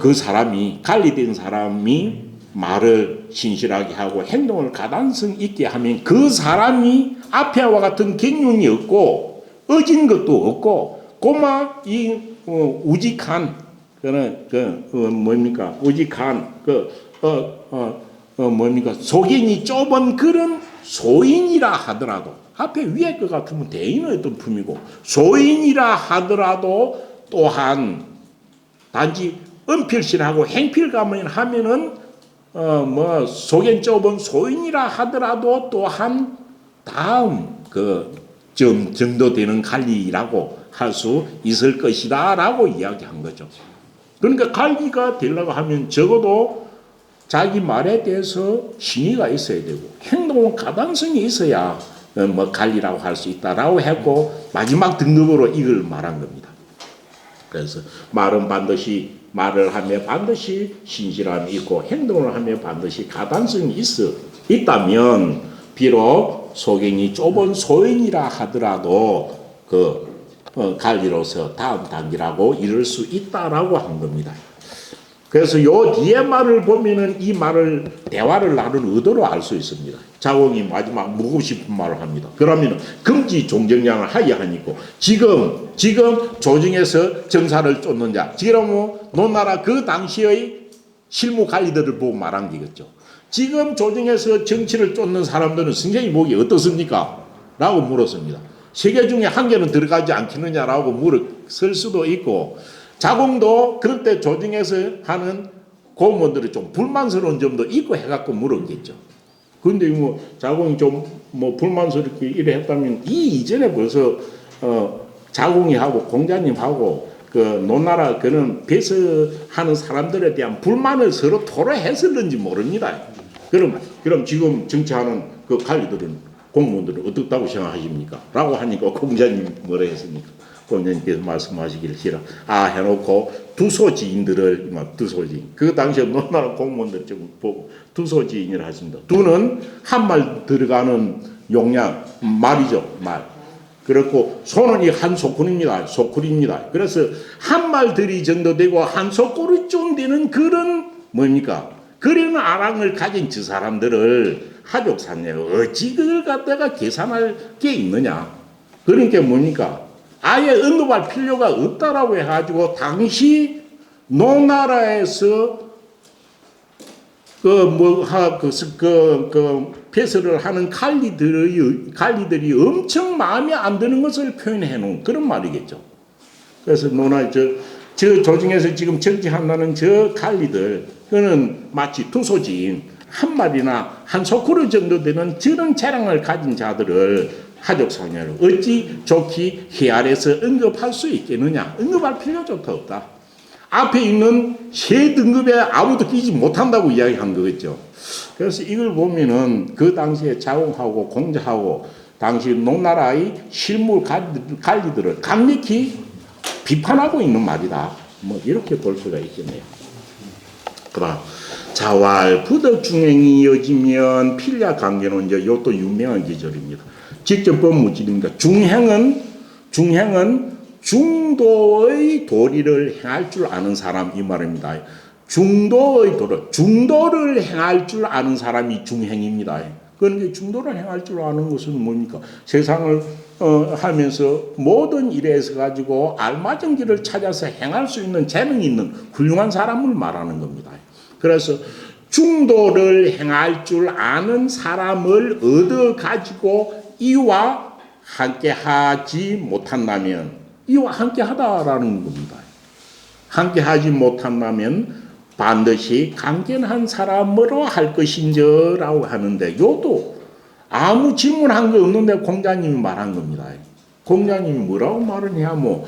그 사람이 관리된 사람이 말을 신실하게 하고 행동을 가단성 있게 하면 그 사람이 앞에와 같은 경륜이 없고 어진 것도 없고 고마 이 우직한 뭡니까 우직한 뭡니까 속인이 좁은 그런 소인이라 하더라도 앞에 위에 것 같으면 대인의 어떤 품이고 소인이라 하더라도 또한 단지 은필실하고 행필감을 하면은 뭐 속엔 좁은 소인이라 하더라도 또한 다음 그 정도 되는 관리라고 할 수 있을 것이다라고 이야기한 거죠. 그러니까 관리가 되려고 하면 적어도 자기 말에 대해서 신의가 있어야 되고 행동은 가당성이 있어야 뭐 관리라고 할 수 있다라고 했고 마지막 등급으로 이걸 말한 겁니다. 그래서 말은 반드시 말을 하며 반드시 신실함이 있고 행동을 하며 반드시 가단성이 있다면 비록 소견이 좁은 소인이라 하더라도 그 관리로서 다음 단계라고 이룰 수 있다라고 한 겁니다. 그래서 요 뒤에 말을 보면은 이 말을 대화를 나눈 의도로 알 수 있습니다. 자공이 마지막 묻고 싶은 말을 합니다. 그러면 금지 종정량을 하게 하니까 지금 조정에서 정사를 쫓는 자, 지금 노나라 그 당시의 실무 관리들을 보고 말한 게겠죠. 지금 조정에서 정치를 쫓는 사람들은 선생님 보기 어떻습니까? 라고 물었습니다. 세 개 중에 한 개는 들어가지 않겠느냐라고 물었을 수도 있고 자공도 그럴 때 조정에서 하는 공무원들이 좀 불만스러운 점도 있고 해갖고 물었겠죠. 근데 뭐 자공이 좀 뭐 불만스럽게 이래 했다면 이전에 벌써 자공이 하고 공자님하고 그 노나라 그런 배서하는 사람들에 대한 불만을 서로 토로했을는지 모릅니다. 그럼 지금 정치하는 그 관리들은 공무원들은 어떻다고 생각하십니까? 라고 하니까 공자님이 뭐라 했습니까? 공자님께서 말씀하시기를 싫어. 해놓고 두소지인들을 두소지인. 그 당시에 노나라 공무원들 좀 보고 두소지인이라 했습니다. 두는 한 말 들어가는 용량 말이죠. 말. 그렇고 소는 이 한 소쿠리입니다. 소쿠리입니다. 그래서 한 말 들이 정도 되고 한 소쿠리쯤 되는 그런 뭡니까? 그런 아랑을 가진 저 사람들을 하족산내로 어찌 그걸 갖다가 계산할 게 있느냐. 그러니까 뭡니까? 아예 언급할 필요가 없다라고 해가지고 당시 노나라에서 배설을 하는 관리들이 엄청 마음에 안 드는 것을 표현해 놓은 그런 말이겠죠. 그래서 노나 저 조정에서 지금 정치한다는 저 관리들 그는 마치 두소지인 한 마리나 한 소쿠르 정도 되는 저런 재량을 가진 자들을 하족상녀로 어찌 좋게 헤아려서 언급할 수 있겠느냐. 언급할 필요조차 없다. 앞에 있는 세 등급에 아무도 끼지 못한다고 이야기한 거겠죠. 그래서 이걸 보면은 그 당시에 자공하고 공자하고 당시 노나라의 실무 관리들을 강력히 비판하고 있는 말이다. 뭐 이렇게 볼 수가 있겠네요. 그다음 자활 부덕 중행이 이어지면 필야 관계는 이제 이것도 유명한 기절입니다. 직접 본 무질입니다. 중행은 중도의 도리를 행할 줄 아는 사람 이 말입니다. 중도를 행할 줄 아는 사람이 중행입니다. 그런데 중도를 행할 줄 아는 것은 뭡니까? 세상을 하면서 모든 일에서 가지고 알맞은 길을 찾아서 행할 수 있는 재능이 있는 훌륭한 사람을 말하는 겁니다. 그래서 중도를 행할 줄 아는 사람을 얻어 가지고 이와 함께 하지 못한다면, 이와 함께 하다라는 겁니다. 함께 하지 못한다면 반드시 강견한 사람으로 할 것인지라고 하는데, 요도 아무 질문한 게 없는데 공자님이 말한 겁니다. 공자님이 뭐라고 말하냐, 뭐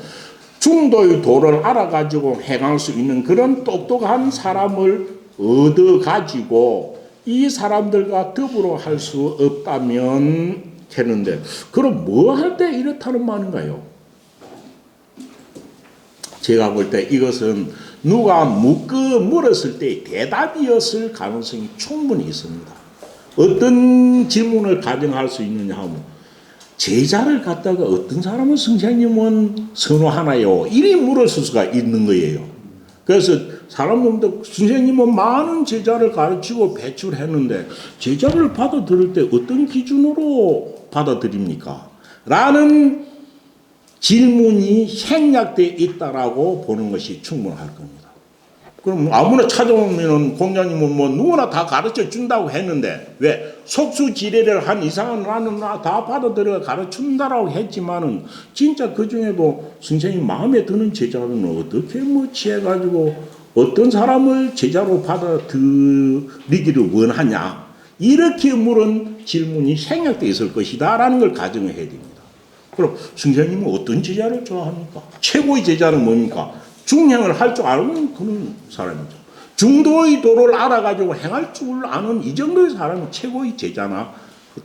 중도의 도를 알아가지고 행할 수 있는 그런 똑똑한 사람을 얻어가지고 이 사람들과 더불어 할 수 없다면 되는데, 그럼 뭐 할 때 이렇다는 말인가요? 제가 볼 때 이것은 누가 묻고 물었을 때 대답이었을 가능성이 충분히 있습니다. 어떤 질문을 가정할 수 있느냐 하면, 제자를 갖다가 어떤 사람은 선생님은 선호하나요? 이리 물었을 수가 있는 거예요. 그래서 사람들도 선생님은 많은 제자를 가르치고 배출했는데 제자를 받아들일 때 어떤 기준으로 받아들입니까? 라는 질문이 생략되어 있다라고 보는 것이 충분할 겁니다. 그럼 아무나 찾아오면은 공자님은 뭐 누구나 다 가르쳐 준다고 했는데, 왜 속수지례를 한 이상은 나는 다 받아들여 가르친다라고 했지만은 진짜 그 중에도 선생님 마음에 드는 제자는 어떻게 뭐 취해가지고 어떤 사람을 제자로 받아들이기를 원하냐, 이렇게 물은 질문이 생략되어 있을 것이다라는 걸 가정을 해야 됩니다. 그럼 선생님은 어떤 제자를 좋아합니까? 최고의 제자는 뭡니까? 중행을 할 줄 아는 그런 사람이죠. 중도의 도를 알아가지고 행할 줄 아는 이 정도의 사람이 최고의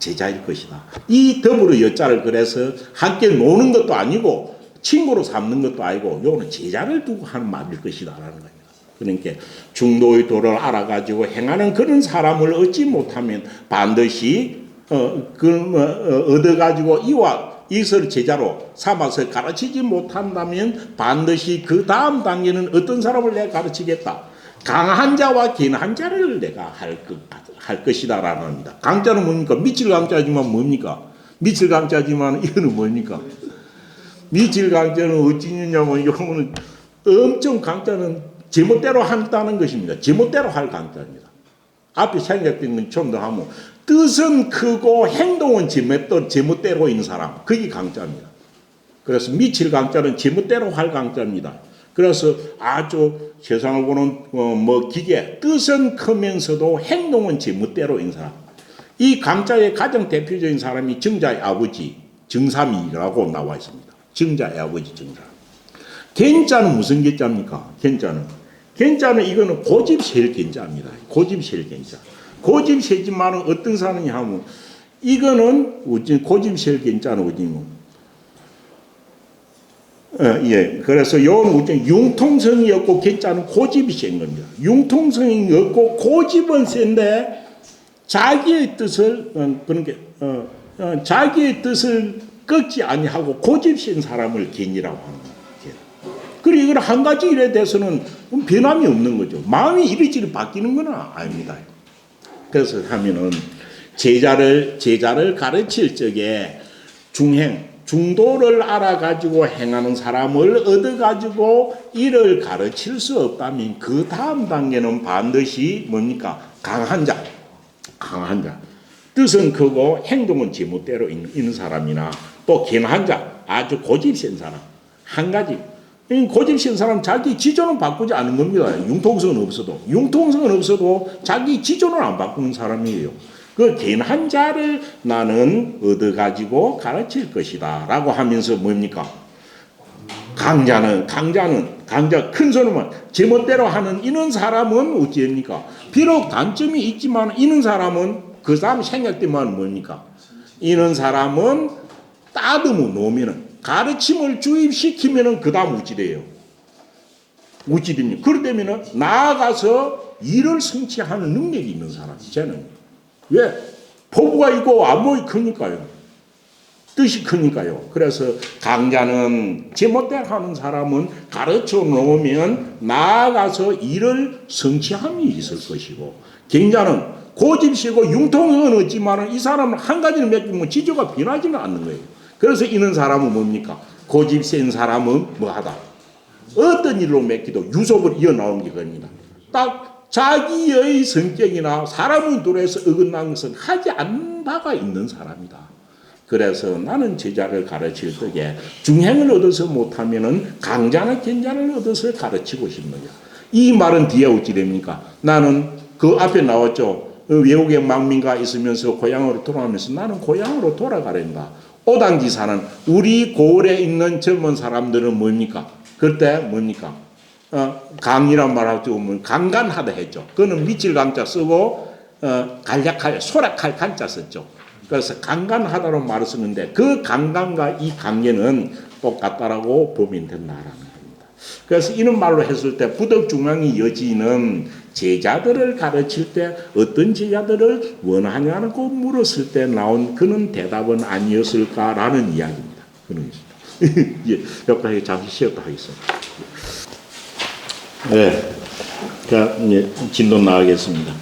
제자일 것이다. 이 더불어 여자를 그래서 함께 노는 것도 아니고 친구로 삼는 것도 아니고, 요거는 제자를 두고 하는 말일 것이다라는 겁니다. 그러니까 중도의 도를 알아가지고 행하는 그런 사람을 얻지 못하면 반드시 얻어가지고 이것을 제자로 삼아서 가르치지 못한다면 반드시 그 다음 단계는 어떤 사람을 내가 가르치겠다. 강한 자와 괜한 자를 내가 할 것이다라는 겁니다. 강자는 뭡니까? 미칠 강자지만 뭡니까? 미칠 강자지만 이거는 뭡니까? 미칠 강자는 어찌 있냐면, 이거는 엄청 강자는 제멋대로 한다는 것입니다. 제멋대로 할 강자입니다. 앞에 생각된 건 좀 더 하면, 뜻은 크고 행동은 제멋대로인 사람, 그게 강자입니다. 그래서 미칠 강자는 제멋대로 할 강자입니다. 그래서 아주 세상을 보는 기계, 뜻은 크면서도 행동은 제멋대로인 사람, 이 강자의 가장 대표적인 사람이 정자의 아버지 정삼이라고 나와 있습니다. 정자의 아버지 정삼. 겐자는 무슨 겐자입니까? 겐자는 이거는 고집세일 겐자입니다. 고집세일 겐자. 고집세지만은 어떤 사람이 하면, 이거는 고집세일 겐자는 어디면, 그래서 요는 융통성이 없고 겐자는 고집이 센 겁니다. 융통성이 없고 고집은 센데 자기의 뜻을 자기의 뜻을 꺾지 아니하고 고집 센 사람을 겐이라고 하는 거예요. 그리고 이걸 한 가지 일에 대해서는 변함이 없는 거죠. 마음이 이리저리 바뀌는 건 아닙니다. 그래서 하면은 제자를 가르칠 적에 중도를 알아가지고 행하는 사람을 얻어가지고 이를 가르칠 수 없다면 그 다음 단계는 반드시 뭡니까? 강한 자. 뜻은 크고 행동은 제멋대로 있는 사람이나, 또 괜한 자, 아주 고집센 사람. 한 가지. 고집센 사람 자기 지존은 바꾸지 않는 겁니다. 융통성은 없어도 자기 지존을 안 바꾸는 사람이에요. 그 괜한 자를 나는 얻어가지고 가르칠 것이다 라고 하면서 뭡니까? 강자 큰 소리만 제멋대로 하는 이런 사람은 어찌합니까? 비록 단점이 있지만 이런 사람은 그 사람 생각되면 뭡니까? 이런 사람은 따듬어 놓으면은, 가르침을 주입시키면은 그 다음 우찌래요. 우찌입니다. 그러다면은 나아가서 일을 성취하는 능력이 있는 사람. 쟤는 왜? 포부가 있고 안목이 크니까요. 뜻이 크니까요. 그래서 강자는 제멋대로 하는 사람은 가르쳐 놓으면 나아가서 일을 성취함이 있을 것이고, 갱자는 고집세고 융통성은 없지만 이 사람은 한 가지를 맡기면 지조가 변하지는 않는 거예요. 그래서 이런 사람은 뭡니까? 고집 센 사람은 뭐하다? 어떤 일로 맺기도 유속을 이어나온 게 겁니다. 딱 자기의 성격이나 사람을 둘러서 어긋난 것은 하지 않는 바가 있는 사람이다. 그래서 나는 제자를 가르칠 때에 중행을 얻어서 못하면은 강자나 견자를 얻어서 가르치고 싶느냐. 이 말은 뒤에 어찌 됩니까? 나는 그 앞에 나왔죠. 외국에 망민가 있으면서 고향으로 돌아가면서 나는 고향으로 돌아가란다. 오당지사는 우리 고을에 있는 젊은 사람들은 뭡니까? 그때 뭡니까? 강이란 말하고 뭐 강간하다 했죠. 그는 밑줄 강자 쓰고 간략할 소락할 간자 썼죠. 그래서 강간하다로 말을 쓰는데 그 강간과 이 강례는 똑같다라고 보면 된다라는 겁니다. 그래서 이런 말로 했을 때 부덕중앙의 여지는 제자들을 가르칠 때 어떤 제자들을 원하냐고 물었을 때 나온 그는 대답은 아니었을까라는 이야기입니다. 그런 것입니다. 예, 여기까지 잠시 쉬었다 하겠습니다. 네, 자, 이제 진도 나가겠습니다.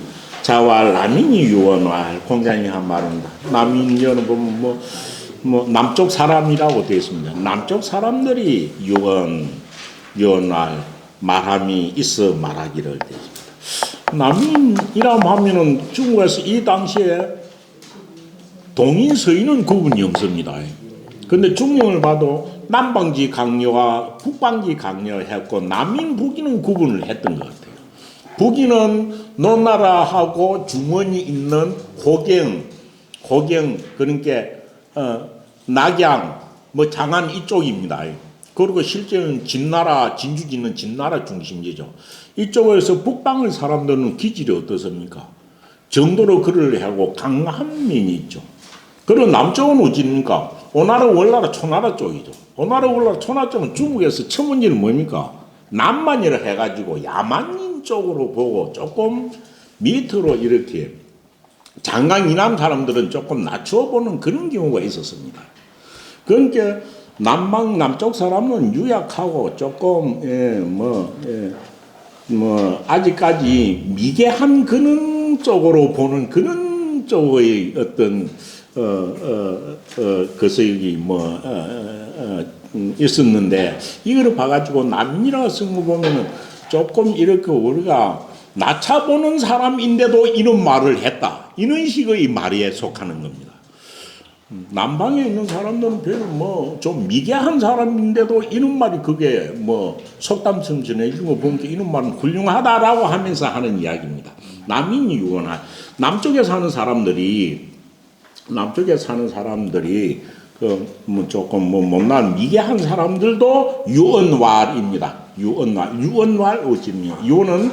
자와 남인이 유언할 공자님이 한 말입니다. 남인이는 보면 뭐 남쪽 사람이라고 되어 있습니다. 남쪽 사람들이 유언할 말함이 있어 말하기를 되어 있습니다. 남인이라고 하면은 중국에서 이 당시에 동인 서인은 구분이 없습니다. 근데 중국을 봐도 남방지 강요와 북방지 강요했고 남인 북인은 구분을 했던 것 같아요. 북인은 노나라하고 중원이 있는 호경 그러니까 낙양 뭐 장안 이쪽입니다. 그리고 실제는 진나라 진주지는 진나라 중심지죠. 이쪽에서 북방의 사람들은 기질이 어떻습니까? 정도로 그를 하고 강한 면이 있죠. 그리고 남쪽은 어디입니까? 오나라 월나라 초나라 쪽이죠. 오나라 월나라 초나라 쪽은 중국에서 첫 문제는 뭡니까? 남만이라 해가지고 야만인 쪽으로 보고 조금 밑으로 이렇게 장강 이남 사람들은 조금 낮추어 보는 그런 경우가 있었습니다. 그러니까 남쪽 사람은 유약하고 조금 아직까지 미개한 그런 쪽으로 보는 그런 쪽의 어떤 것이 있었는데 이거를 봐가지고 남이라고 쓴 거 보면은 조금 이렇게 우리가 낮춰보는 사람인데도 이런 말을 했다. 이런 식의 말에 속하는 겁니다. 남방에 있는 사람들은 별로 좀 미개한 사람인데도 이런 말이 그게 속담처럼 전해지는 거 보니까 이런 말은 훌륭하다라고 하면서 하는 이야기입니다. 남인이 유언할 남쪽에 사는 사람들이 조금 못난 미개한 사람들도 유언왈입니다. 유언왈 어찌입니까? 유언은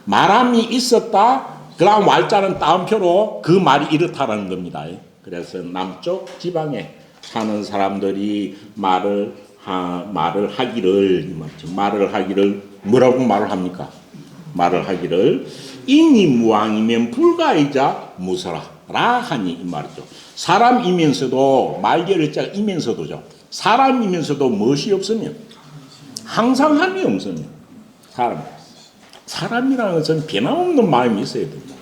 말함이 있었다. 그다음 왈자는 따옴표로 그 말이 이렇다라는 겁니다. 그래서 남쪽 지방에 사는 사람들이 말을 하기를 뭐라고 말을 합니까? 말을 하기를 인이무왕이면 불가이자 무서라라 하니 이 말이죠. 사람이면서도 말결의 자가 이면서도죠. 사람이면서도 무엇이 없으면 항상 함이 없으면 사람이라는 것은 변함없는 마음이 있어야 됩니다.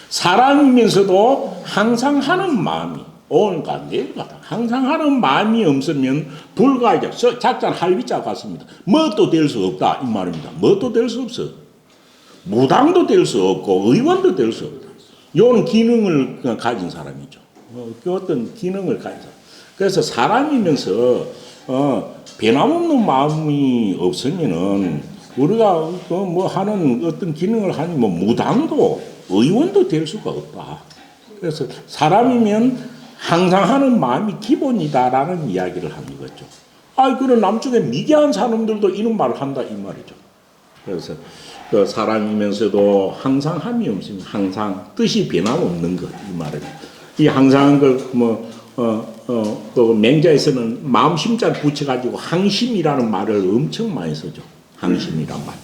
사람이면서도 항상 하는 마음이 오늘과 내일과 항상 하는 마음이 없으면 불가이자 작자는 할비자 같습니다. 뭣도 될 수 없다 이 말입니다. 뭣도 될 수 없어. 무당도 될 수 없고 의원도 될 수 없다. 이런 기능을 가진 사람이죠. 그 어떤 기능을 가진 사람. 그래서 사람이면서 변함없는 마음이 없으면은 우리가 하는 어떤 기능을 하니 무당도 의원도 될 수가 없다. 그래서 사람이면 항상 하는 마음이 기본이다라는 이야기를 하는 거죠. 그런 남쪽에 미개한 사람들도 이런 말을 한다 이 말이죠. 그래서 그 사람이면서도 항상 함이 없으면 항상 뜻이 변함없는 것 이 말을. 이 항상 그 맹자에서는 마음심자를 붙여가지고 항심이라는 말을 엄청 많이 쓰죠. 항심이란 말.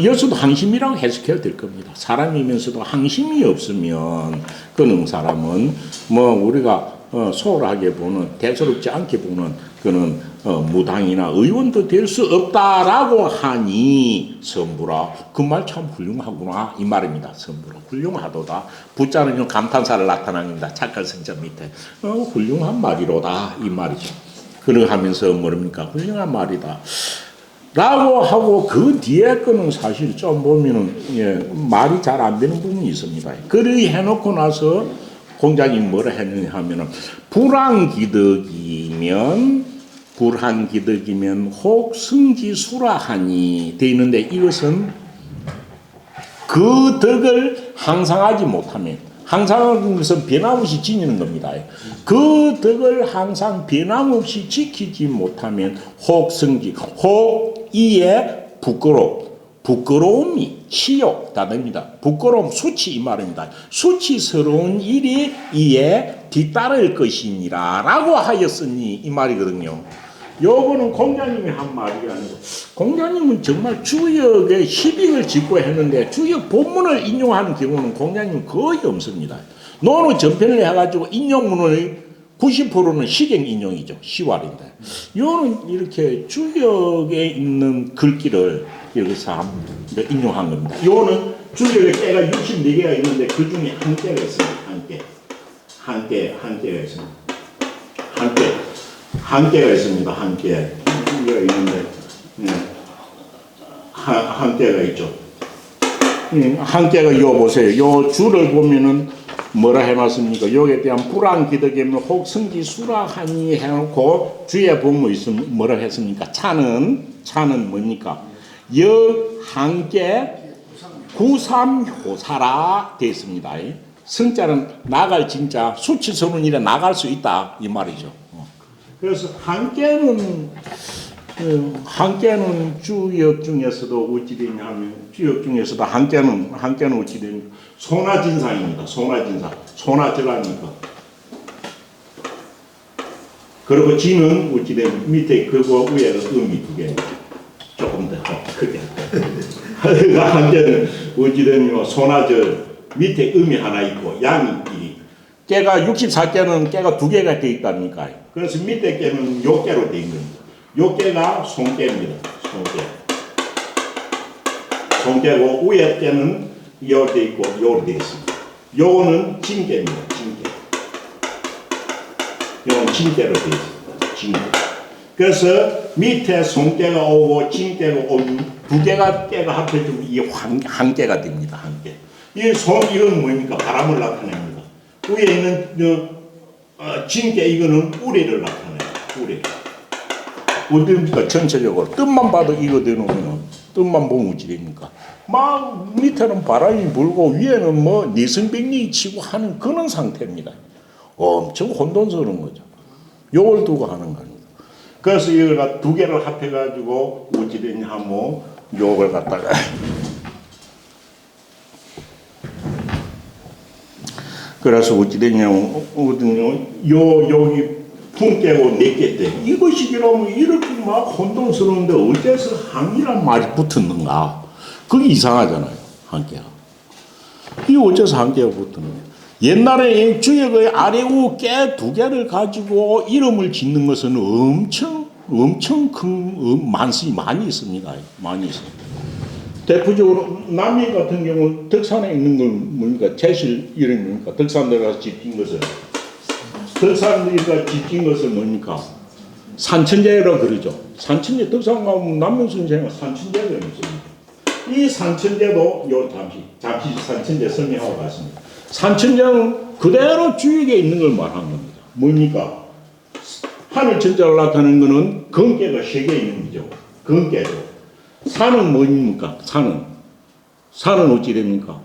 여기서도 항심이라고 해석해야 될 겁니다. 사람이면서도 항심이 없으면 그런 사람은 우리가 소홀하게 보는, 대수롭지 않게 보는 그는 무당이나 의원도 될 수 없다라고 하니 선부라 그 말 참 훌륭하구나 이 말입니다. 선부라 훌륭하도다. 부자는 감탄사를 나타납니다. 착한 성자 밑에 훌륭한 말이로다 이 말이죠. 그러하면서 뭐랍니까? 훌륭한 말이다 라고 하고 그 뒤에 거는 사실 좀 보면은 말이 잘 안 되는 부분이 있습니다. 그리 해놓고 나서 공자님 뭐라 했느냐 하면은 불한기덕이면 혹 승지수라 하니 돼 있는데 이것은 그 덕을 항상하지 못하면 항상하는 것은 변함없이 지니는 겁니다. 그 덕을 항상 변함없이 지키지 못하면 혹승지 혹 이에 부끄러움이 치욕 다 됩니다. 부끄러움 수치 이 말입니다. 수치스러운 일이 이에 뒤따를 것이니라 라고 하였으니 이 말이거든요. 요거는 공자님이 한 말이 아니고 공자님은 정말 주역에 희빅을 짓고 했는데 주역 본문을 인용하는 경우는 공자님은 거의 없습니다. 노노 전편을 해가지고 인용문을 90%는 시경 인용이죠. 시왈인데 요는 이렇게 주역에 있는 글귀를 여기서 인용한 겁니다. 요는 주역에 깨가 64개가 있는데 그 중에 한 깨가 있습니다. 한 깨가 있습니다. 한 개가 있습니다. 한 개가 있는데 한 개가 있죠. 한 개가 요 보세요. 요 줄을 보면은 뭐라 해놨습니까? 여기에 대한 불안기덕이면 혹 승지수라 하니 해놓고 주에 보면 있으면 뭐라 했습니까? 차는 뭡니까? 역한개 구삼효사라 되어 있습니다. 승자는 나갈 진짜 수치스러운 일에 나갈 수 있다 이 말이죠. 그래서 한께는 주역 중에서도 어찌 되냐면 주역 중에서도 한께는 어찌 되냐 소나진상입니다. 소나절하니까. 그리고 지는 어찌 되면 밑에 그거 위에는 음이 두 개입니다. 조금 더 크게 할게요. 한께는 어찌 되냐면 소나절 밑에 음이 하나 있고 양이 이 깨가 64깨는 깨가 두 개가 되어 있다니까. 그래서 밑에 깨는 요 깨로 되어 있는 겁니다. 요 깨가 손깨입니다. 손깨고 위에 깨는 요 되어 있고 요 되어 있습니다. 요거는 진깨입니다. 요건 진깨로 되어 있습니다. 진깨. 그래서 밑에 손깨가 오고 진깨가 오면 두 개가 깨가 합해지면 이 한 깨가 됩니다. 한 깨. 이건 뭡니까? 바람을 나타냅니다. 위에 있는 진깨 이거는 우레를 나타내요. 우레. 어디입니까? 전체적으로 뜻만 봐도 이거 되놓으면 뜻만 보면 어찌 됩니까? 막 밑에는 바람이 불고 위에는 뭐 내성병력이 치고 하는 그런 상태입니다. 엄청 혼돈스러운 거죠. 요걸 두고 하는 겁니다. 그래서 이걸 두 개를 합해가지고 어찌 되냐 하면 요걸 갖다가 그래서 어찌 되냐면 여기 품깨고 내깨 때 이것이기라면 이렇게 막 혼돈스러운데 어째서 항이란 말이 붙었는가? 그게 이상하잖아요. 한깨가. 이 어째서 한깨가 붙었는가? 옛날에 주역의 아래우 깨 두 개를 가지고 이름을 짓는 것은 엄청 큰 많이 있습니다. 많이 있습니다. 대표적으로 남해 같은 경우는 덕산에 있는 건 뭡니까? 제실 이름이 뭡니까? 덕산대가 짓진 것은 덕산대가 짓진 것은 뭡니까? 산천제라고 그러죠. 산천제 덕산 가면 남명 선생은 산천제가 있습니다. 이 산천제도 요 잠시 산천제 설명하고 갔습니다. 산천제는 그대로 주역에 있는 걸 말하는 겁니다. 뭡니까? 하늘 천자를 나타내는 것은 건깨가 세 개 있는 거죠. 건깨죠. 산은 뭡니까? 산은 어찌 됩니까?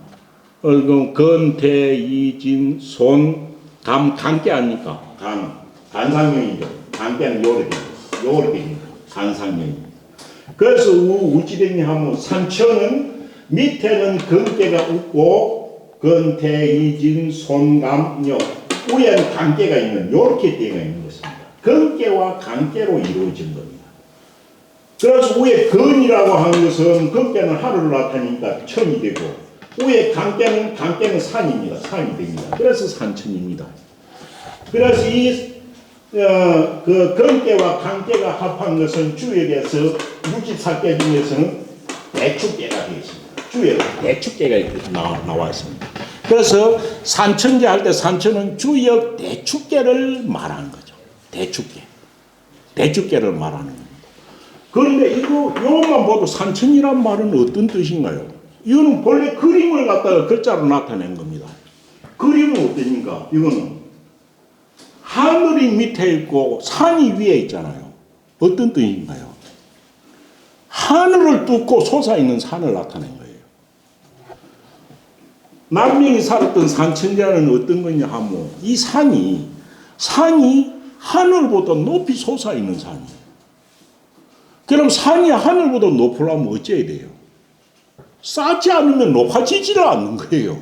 건태이진 손 간깨 아닙니까? 간상명이죠. 간깨는 요렇게 됩니다. 간상명입니다. 그래서 어찌 되냐 하면 산천은 밑에는 건깨가 없고 건태이진 손감요 위에는 간깨가 있는 요렇게 되어 있는 것입니다. 건깨와 간깨로 이루어진 겁니다. 그래서 위에 건이라고 하는 것은 건깨는 하늘을 나타내니까 천이 되고 위에 간깨는 산입니다. 산이 됩니다. 그래서 산천입니다. 그래서 그 건깨와 간깨가 합한 것은 주역에서 64개 중에서는 대축깨가 되겠습니다. 주역은 대축깨가 나와 있습니다. 그래서 산천제 할 때 산천은 주역 대축깨를 말하는 거죠. 대축깨를 말하는 겁니다. 그런데 이것만 봐도 산천이란 말은 어떤 뜻인가요? 이거는 본래 그림을 갖다가 글자로 나타낸 겁니다. 그림은 어떠니까? 이거는 하늘이 밑에 있고 산이 위에 있잖아요. 어떤 뜻인가요? 하늘을 뚫고 솟아있는 산을 나타낸 거예요. 남명이 살았던 산천제는 어떤 거냐 하면 이 산이 하늘보다 높이 솟아있는 산이에요. 그럼 산이 하늘보다 높으려면 어째야 돼요? 쌓지 않으면 높아지지를 않는 거예요.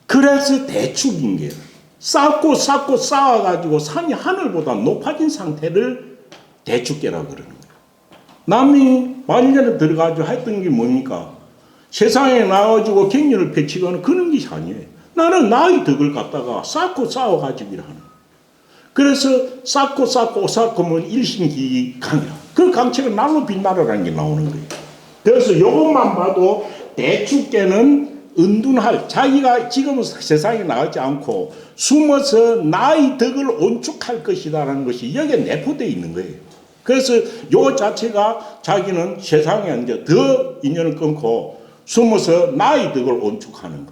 그래서 대축인 게 쌓고 쌓아가지고 산이 하늘보다 높아진 상태를 대축계라고 그러는 거예요. 남이 만년에 들어가지고 했던 게 뭡니까? 세상에 나와가지고 격려를 펼치거나 그런 것이 아니에요. 나는 나의 덕을 갖다가 쌓고 쌓아가지고 일하는 거예요. 그래서 쌓고면 일신기 강이라. 그 강체가 날로 빛나라는 게 나오는 거예요. 그래서 이것만 봐도 대축계는 은둔할, 자기가 지금은 세상에 나가지 않고 숨어서 나의 덕을 온축할 것이다라는 것이 여기에 내포되어 있는 거예요. 그래서 요 자체가 자기는 세상에 이제 더 인연을 끊고 숨어서 나의 덕을 온축하는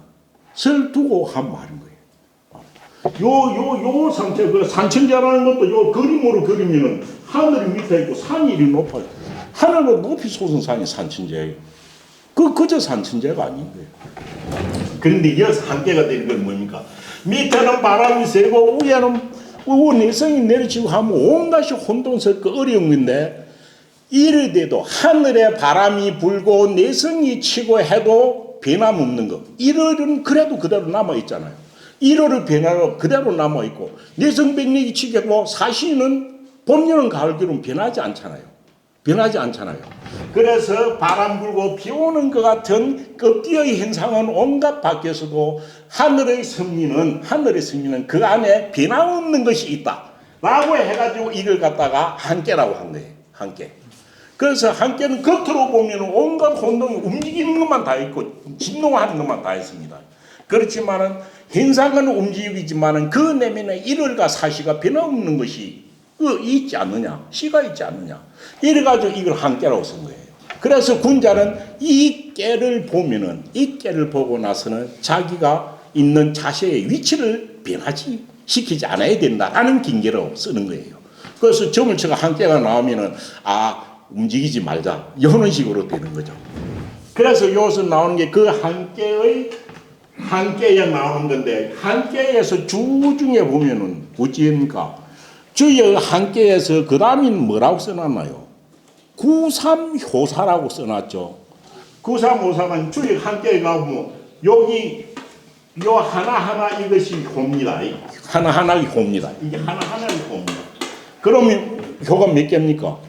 것을 두고 한 말인 거예요. 요 상태, 그 산천제라는 것도 요 그림으로 그리면은 하늘이 밑에 있고 산이 이리 높아요. 하늘로 높이 솟은 산이 산천제예요. 그저 산천제가 아닌 거예요. 그런데 여기서 한계가 되는 건 뭡니까? 밑에는 바람이 세고 위에는 내성이 내려치고 하면 온갖이 혼돈스럽고 어려운 건데 이래도 하늘에 바람이 불고 내성이 치고 해도 변함없는 거. 1월은 그래도 그대로 남아있잖아요. 1월의 변화로 그대로 남아있고 내성백력이 치고 사시는 봄, 여름, 가을, 겨울은 변하지 않잖아요. 그래서 바람 불고 비 오는 것 같은 급기의 현상은 온갖 밖에서도 하늘의 승리는 그 안에 변함없는 것이 있다 라고 해가지고 이걸 갖다가 한계라고 한 거예요. 한계. 그래서 한계는 겉으로 보면 온갖 혼동이 움직이는 것만 다 있고 진동하는 것만 다 있습니다. 그렇지만은 현상은 움직이지만은 그 내면에 일월과 사시가 변함없는 것이 있지 않느냐, 시가 있지 않느냐. 이래가지고 이걸 한계라고 쓴 거예요. 그래서 군자는 이 깨를 보면은, 이 깨를 보고 나서는 자기가 있는 자세의 위치를 변화시키지 않아야 된다라는 징계로 쓰는 거예요. 그래서 점을 쳐가 한계가 나오면은, 움직이지 말자. 이런 식으로 되는 거죠. 그래서 여기서 나오는 게 그 한계에 나오는 건데, 한계에서 주중에 보면은, 어찌합니까? 주의 한계에서 그 다음엔 뭐라고 써놨나요? 구삼효사라고 써놨죠. 구삼효사는 주의 한계에 가면 여기 요 하나하나 이것이 효입니다. 하나하나의 효입니다. 이게 하나하나의 효입니다. 그러면 효가 몇 개입니까?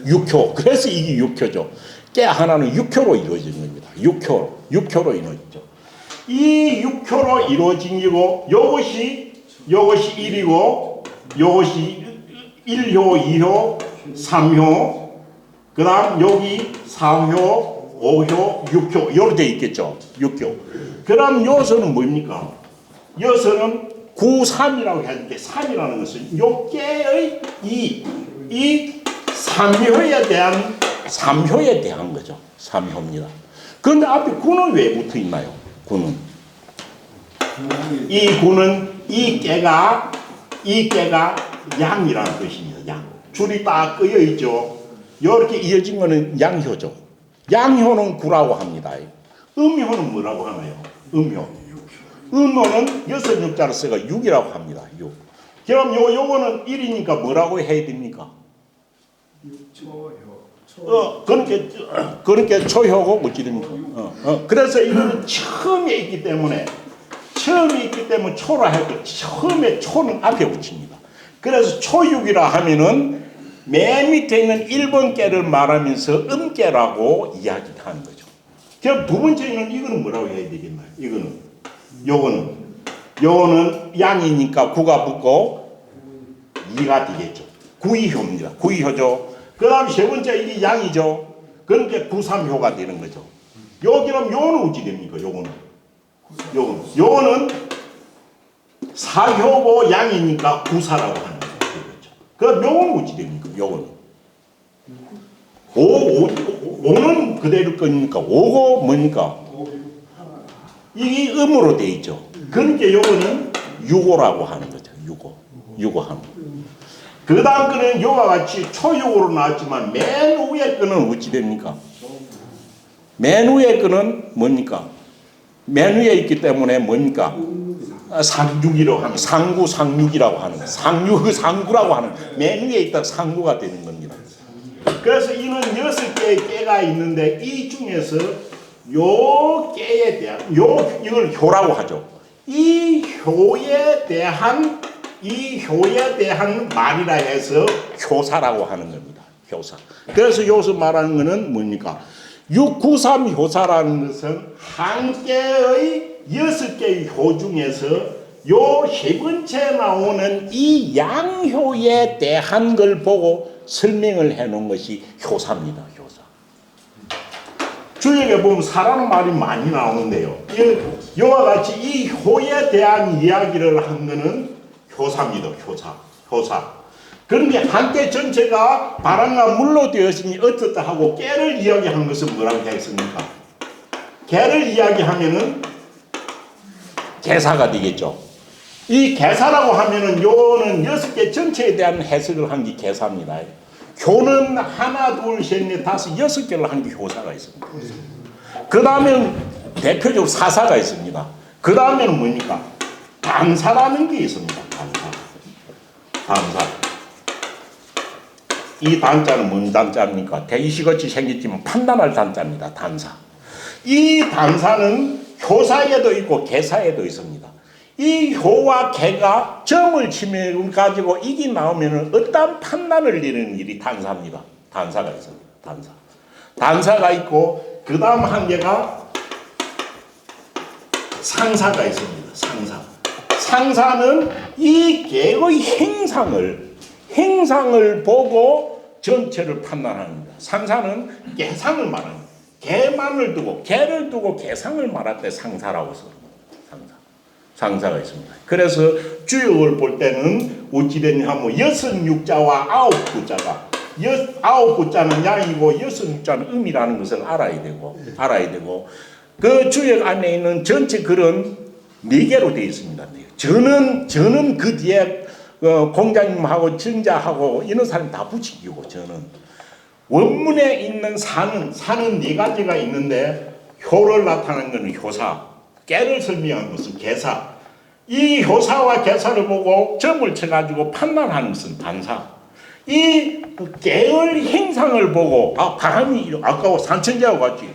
6효. 그래서 이게 6효죠. 깨 하나는 6효로 이루어진 겁니다. 6효로 이루어지죠. 이 6효로 이루어진 거고 요것이 1이고 요것이 1효, 2효, 3효, 그 다음 여기 4효, 5효, 6효, 이렇게 되어 있겠죠. 6효. 그 다음 요서는 뭡니까? 요서는 9, 3이라고 했는데, 3이라는 것은 요 깨의 이 3효에 대한 거죠. 3효입니다. 그런데 앞에 9는 왜 붙어 있나요? 9는. 이 9는 이 깨가 양이라는 뜻입니다. 양. 줄이 딱 끄여 있죠. 이렇게 이어진 거는 양효죠. 양효는 9라고 합니다. 음효는 뭐라고 하나요? 음효는 6자로 써가 6이라고 합니다. 6. 그럼 요거는 1이니까 뭐라고 해야 됩니까? 그러니까 초효고 어찌 됩니까? 그래서 이거는 처음에 있기 때문에 초라 해도 처음에 초는 앞에 붙입니다. 그래서 초육이라 하면은 맨 밑에 있는 1번 깨를 말하면서 음깨라고 이야기하는 거죠. 그럼 두 번째는 이거는 뭐라고 해야 되겠나요? 요거는 요거는 양이니까 구가 붙고 이가 되겠죠. 구이효입니다. 구이효죠. 그 다음 세 번째 이게 양이죠. 그러니까 구삼효가 되는 거죠. 여기는 요는 어찌 됩니까? 요거는 사효고 양이니까 구사라고 하는 거죠. 그럼 요거는 어찌 됩니까? 요거는 오는 그대로 거니까 오고 뭡니까? 이게 음으로 돼 있죠. 그러니까 요거는 유고라고 하는 거죠. 유고하는 거. 그 다음 거는 요와 같이 초육으로 나왔지만 맨 위에 거는 어찌 됩니까? 맨 위에 거는 뭡니까? 맨 위에 있기 때문에 뭡니까? 상육이라고 하는 상구이라고 하는 상구라고 하는 맨 위에 있다 상구가 되는 겁니다. 그래서 이는 6개의 깨가 있는데 이 중에서 요 깨에 대한 이걸 효라고 하죠. 이 효에 대한 말이라 해서 효사라고 하는 겁니다. 효사. 그래서 여기서 말하는 것은 뭡니까? 693 효사라는 것은 한 개의 6개의 효 중에서 요 세 번째 나오는 이 양효에 대한 걸 보고 설명을 해 놓은 것이 효사입니다. 효사. 주역에 보면 사라는 말이 많이 나오는데요. 이와 같이 이 효에 대한 이야기를 한 것은 효사입니다. 효사. 그런데 한때 전체가 바람과 물로 되었으니 어떻다 하고 깨를 이야기한 것은 뭐라고 했습니까? 깨를 이야기하면은 개사가 되겠죠. 이 개사라고 하면은 요는 6개 전체에 대한 해석을 한 게 개사입니다. 효는 하나, 둘, 셋, 넷, 다섯, 6개를 한 게 효사가 있습니다. 그 다음에 대표적으로 사사가 있습니다. 그 다음에는 뭡니까? 단사라는 게 있습니다. 단사. 이 단자는 뭔 단자입니까? 대이시같이 생겼지만 판단할 단자입니다. 단사. 이 단사는 효사에도 있고 개사에도 있습니다. 이 효와 개가 점을 치면 가지고 이게 나오면 어떤 판단을 내리는 일이 단사입니다. 단사가 있습니다. 단사가 있고 그 다음 한 개가 상사가 있습니다. 상사는 이 개의 행상을 보고 전체를 판단합니다. 상사는 개상을 말합니다. 개만을 두고 개를 두고 개상을 말할 때 상사라고 씁니다. 상사가 있습니다. 그래서 주역을 볼 때는 어찌 되냐 하면 66자와 9구자가 9구자는 양이고 66자는 음이라는 것을 알아야 되고 그 주역 안에 있는 전체 글은 4개로 되어 있습니다. 저는 그 뒤에 공자님하고 정자하고 이런 사람 다 붙이기고 저는 원문에 있는 사는 4가지가 있는데 효를 나타내는 것은 효사, 깨를 설명하는 것은 개사, 이 효사와 개사를 보고 점을 쳐가지고 판단하는 것은 단사, 이 깨의 행상을 보고 바람이 아까 산천자와 같이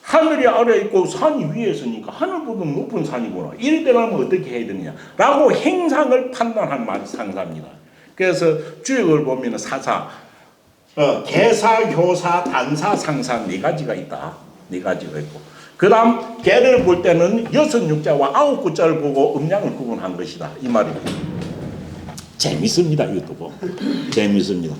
하늘이 아래에 있고 산이 위에 있으니까 하늘보다 높은 산이구나. 이럴 때라면 어떻게 해야 되느냐라고 행상을 판단한 말이 상사입니다. 그래서 주역을 보면 사사, 개사, 효사, 단사, 상사 4가지가 있다. 4가지가 있고 그 다음 개를 볼 때는 66자와 9구자를 보고 음양을 구분한 것이다. 이 말입니다. 재밌습니다. 이것도 재밌습니다.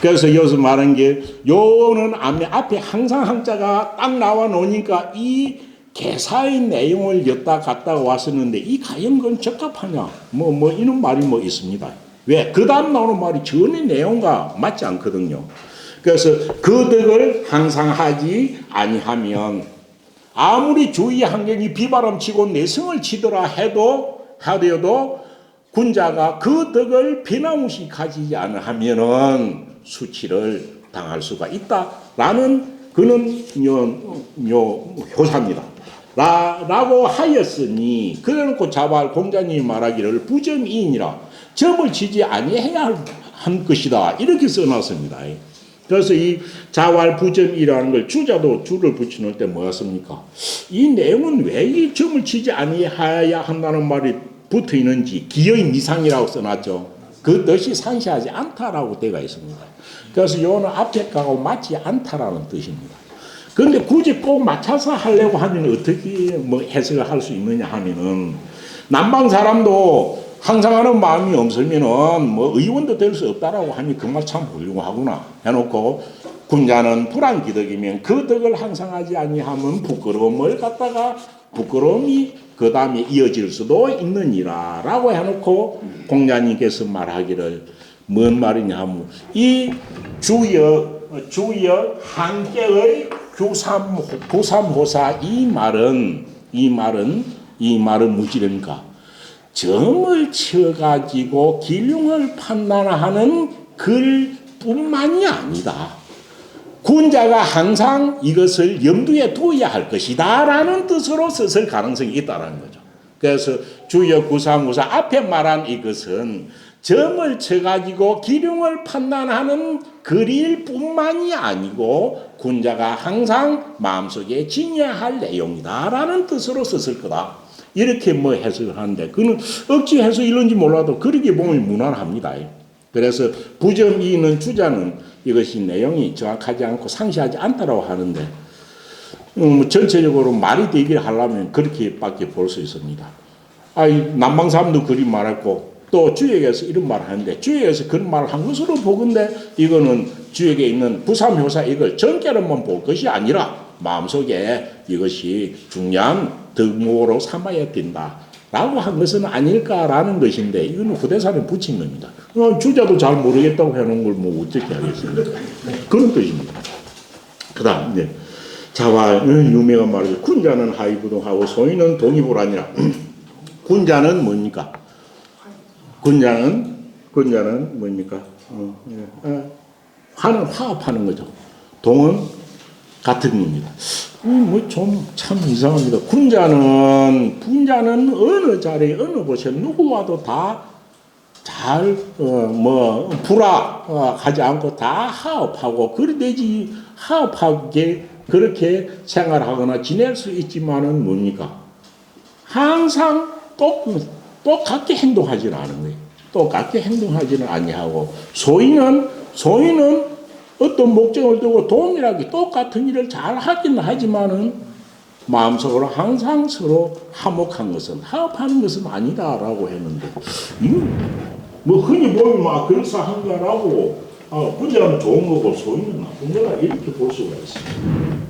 그래서 여기서 말한 게 요는 앞에 항상 한자가 딱 나와 놓으니까 이 개사의 내용을 였다 갔다 왔었는데 이 과연 그건 적합하냐 이런 말이 있습니다. 왜? 그 다음 나오는 말이 전의 내용과 맞지 않거든요. 그래서 그 덕을 항상 하지 아니하면 아무리 주위 환경이 비바람 치고 내성을 치더라 하더라도 군자가 그 덕을 변함없이 가지지 않으면은 수치를 당할 수가 있다라는 그는 효사입니다. 라고 하였으니 그래놓고 자발 공자님이 말하기를 부점이니라 점을 치지 아니해야 한 것이다 이렇게 써놨습니다. 그래서 이 자활 부점이라는 걸 주자도 주를 붙여놓을 때 뭐였습니까? 이 내용은 왜 이 점을 치지 아니해야 한다는 말이 붙어 있는지 기의 미상이라고 써놨죠. 그 뜻이 상시하지 않다라고 되어 있습니다. 그래서 요는 앞에 가고 맞지 않다라는 뜻입니다. 그런데 굳이 꼭 맞춰서 하려고 하면 어떻게 해석을 할 수 있느냐 하면은 남방 사람도 항상 하는 마음이 없으면은 뭐 의원도 될 수 없다라고 하니 그 말 참 훌륭하구나 해놓고 군자는 불안기덕이면 그 덕을 항상 하지 아니하면 부끄러움을 갖다가 부끄러움이 그 다음에 이어질 수도 있느니라 라고 해놓고 공자님께서 말하기를 뭔 말이냐 하면 이 주역 한계의 구삼호사 이 말은 무지랍니까? 점을 쳐가지고 기륭을 판단하는 글뿐만이 아니다. 군자가 항상 이것을 염두에 두어야 할 것이다 라는 뜻으로 썼을 가능성이 있다는 거죠. 그래서 주역 구삼호사 앞에 말한 이것은 점을 쳐가지고 기륭을 판단하는 글일 뿐만이 아니고 군자가 항상 마음속에 지녀야 할 내용이다 라는 뜻으로 썼을 거다. 이렇게 뭐 해석을 하는데 그는 억지 해서 이런지 몰라도 그렇게 보면 무난합니다. 그래서 부점이 있는 주자는 이것이 내용이 정확하지 않고 상시하지 않다라고 하는데 전체적으로 말이 되기를 하려면 그렇게밖에 볼 수 있습니다. 남방 사람도 그리 말했고 또 주역에서 이런 말을 하는데 주역에서 그런 말을 한 것으로 보건데 이거는 주역에 있는 부삼효사 이걸 전개로만 볼 것이 아니라 마음속에 이것이 중요한 덕목으로 삼아야 된다 라고 한 것은 아닐까라는 것인데 이거는 후대사는 붙인 겁니다. 주자도 잘 모르겠다고 해놓은 걸 뭐 어떻게 하겠습니까? 그런 뜻입니다. 그 다음 자와 유명한 말이죠. 군자는 하이부동하고 소인은 동의보라니라. 군자는 뭡니까? 군자는 뭡니까? 화는 화합하는 거죠. 동은 같은 겁니다. 뭐 좀 참 이상합니다. 군자는 어느 자리에 어느 곳에 누구와도 다 잘 불화하지 않고 다 화합하고 그래야지 화합하게 그렇게 생활하거나 지낼 수 있지만은 뭡니까? 항상 똑같게 행동하지는 않은 거예요. 똑같게 행동하지는 아니하고 소인은 어떤 목적을 두고 동일하게 똑같은 일을 잘 하긴 하지만은 마음속으로 항상 서로 화목한 것은 화합하는 것은 아니다라고 했는데 뭐 흔히 보면 막 그럴싸한가라고 군자는 좋은 거고 소인은 나쁜 거다 이렇게 볼 수가 있습니다.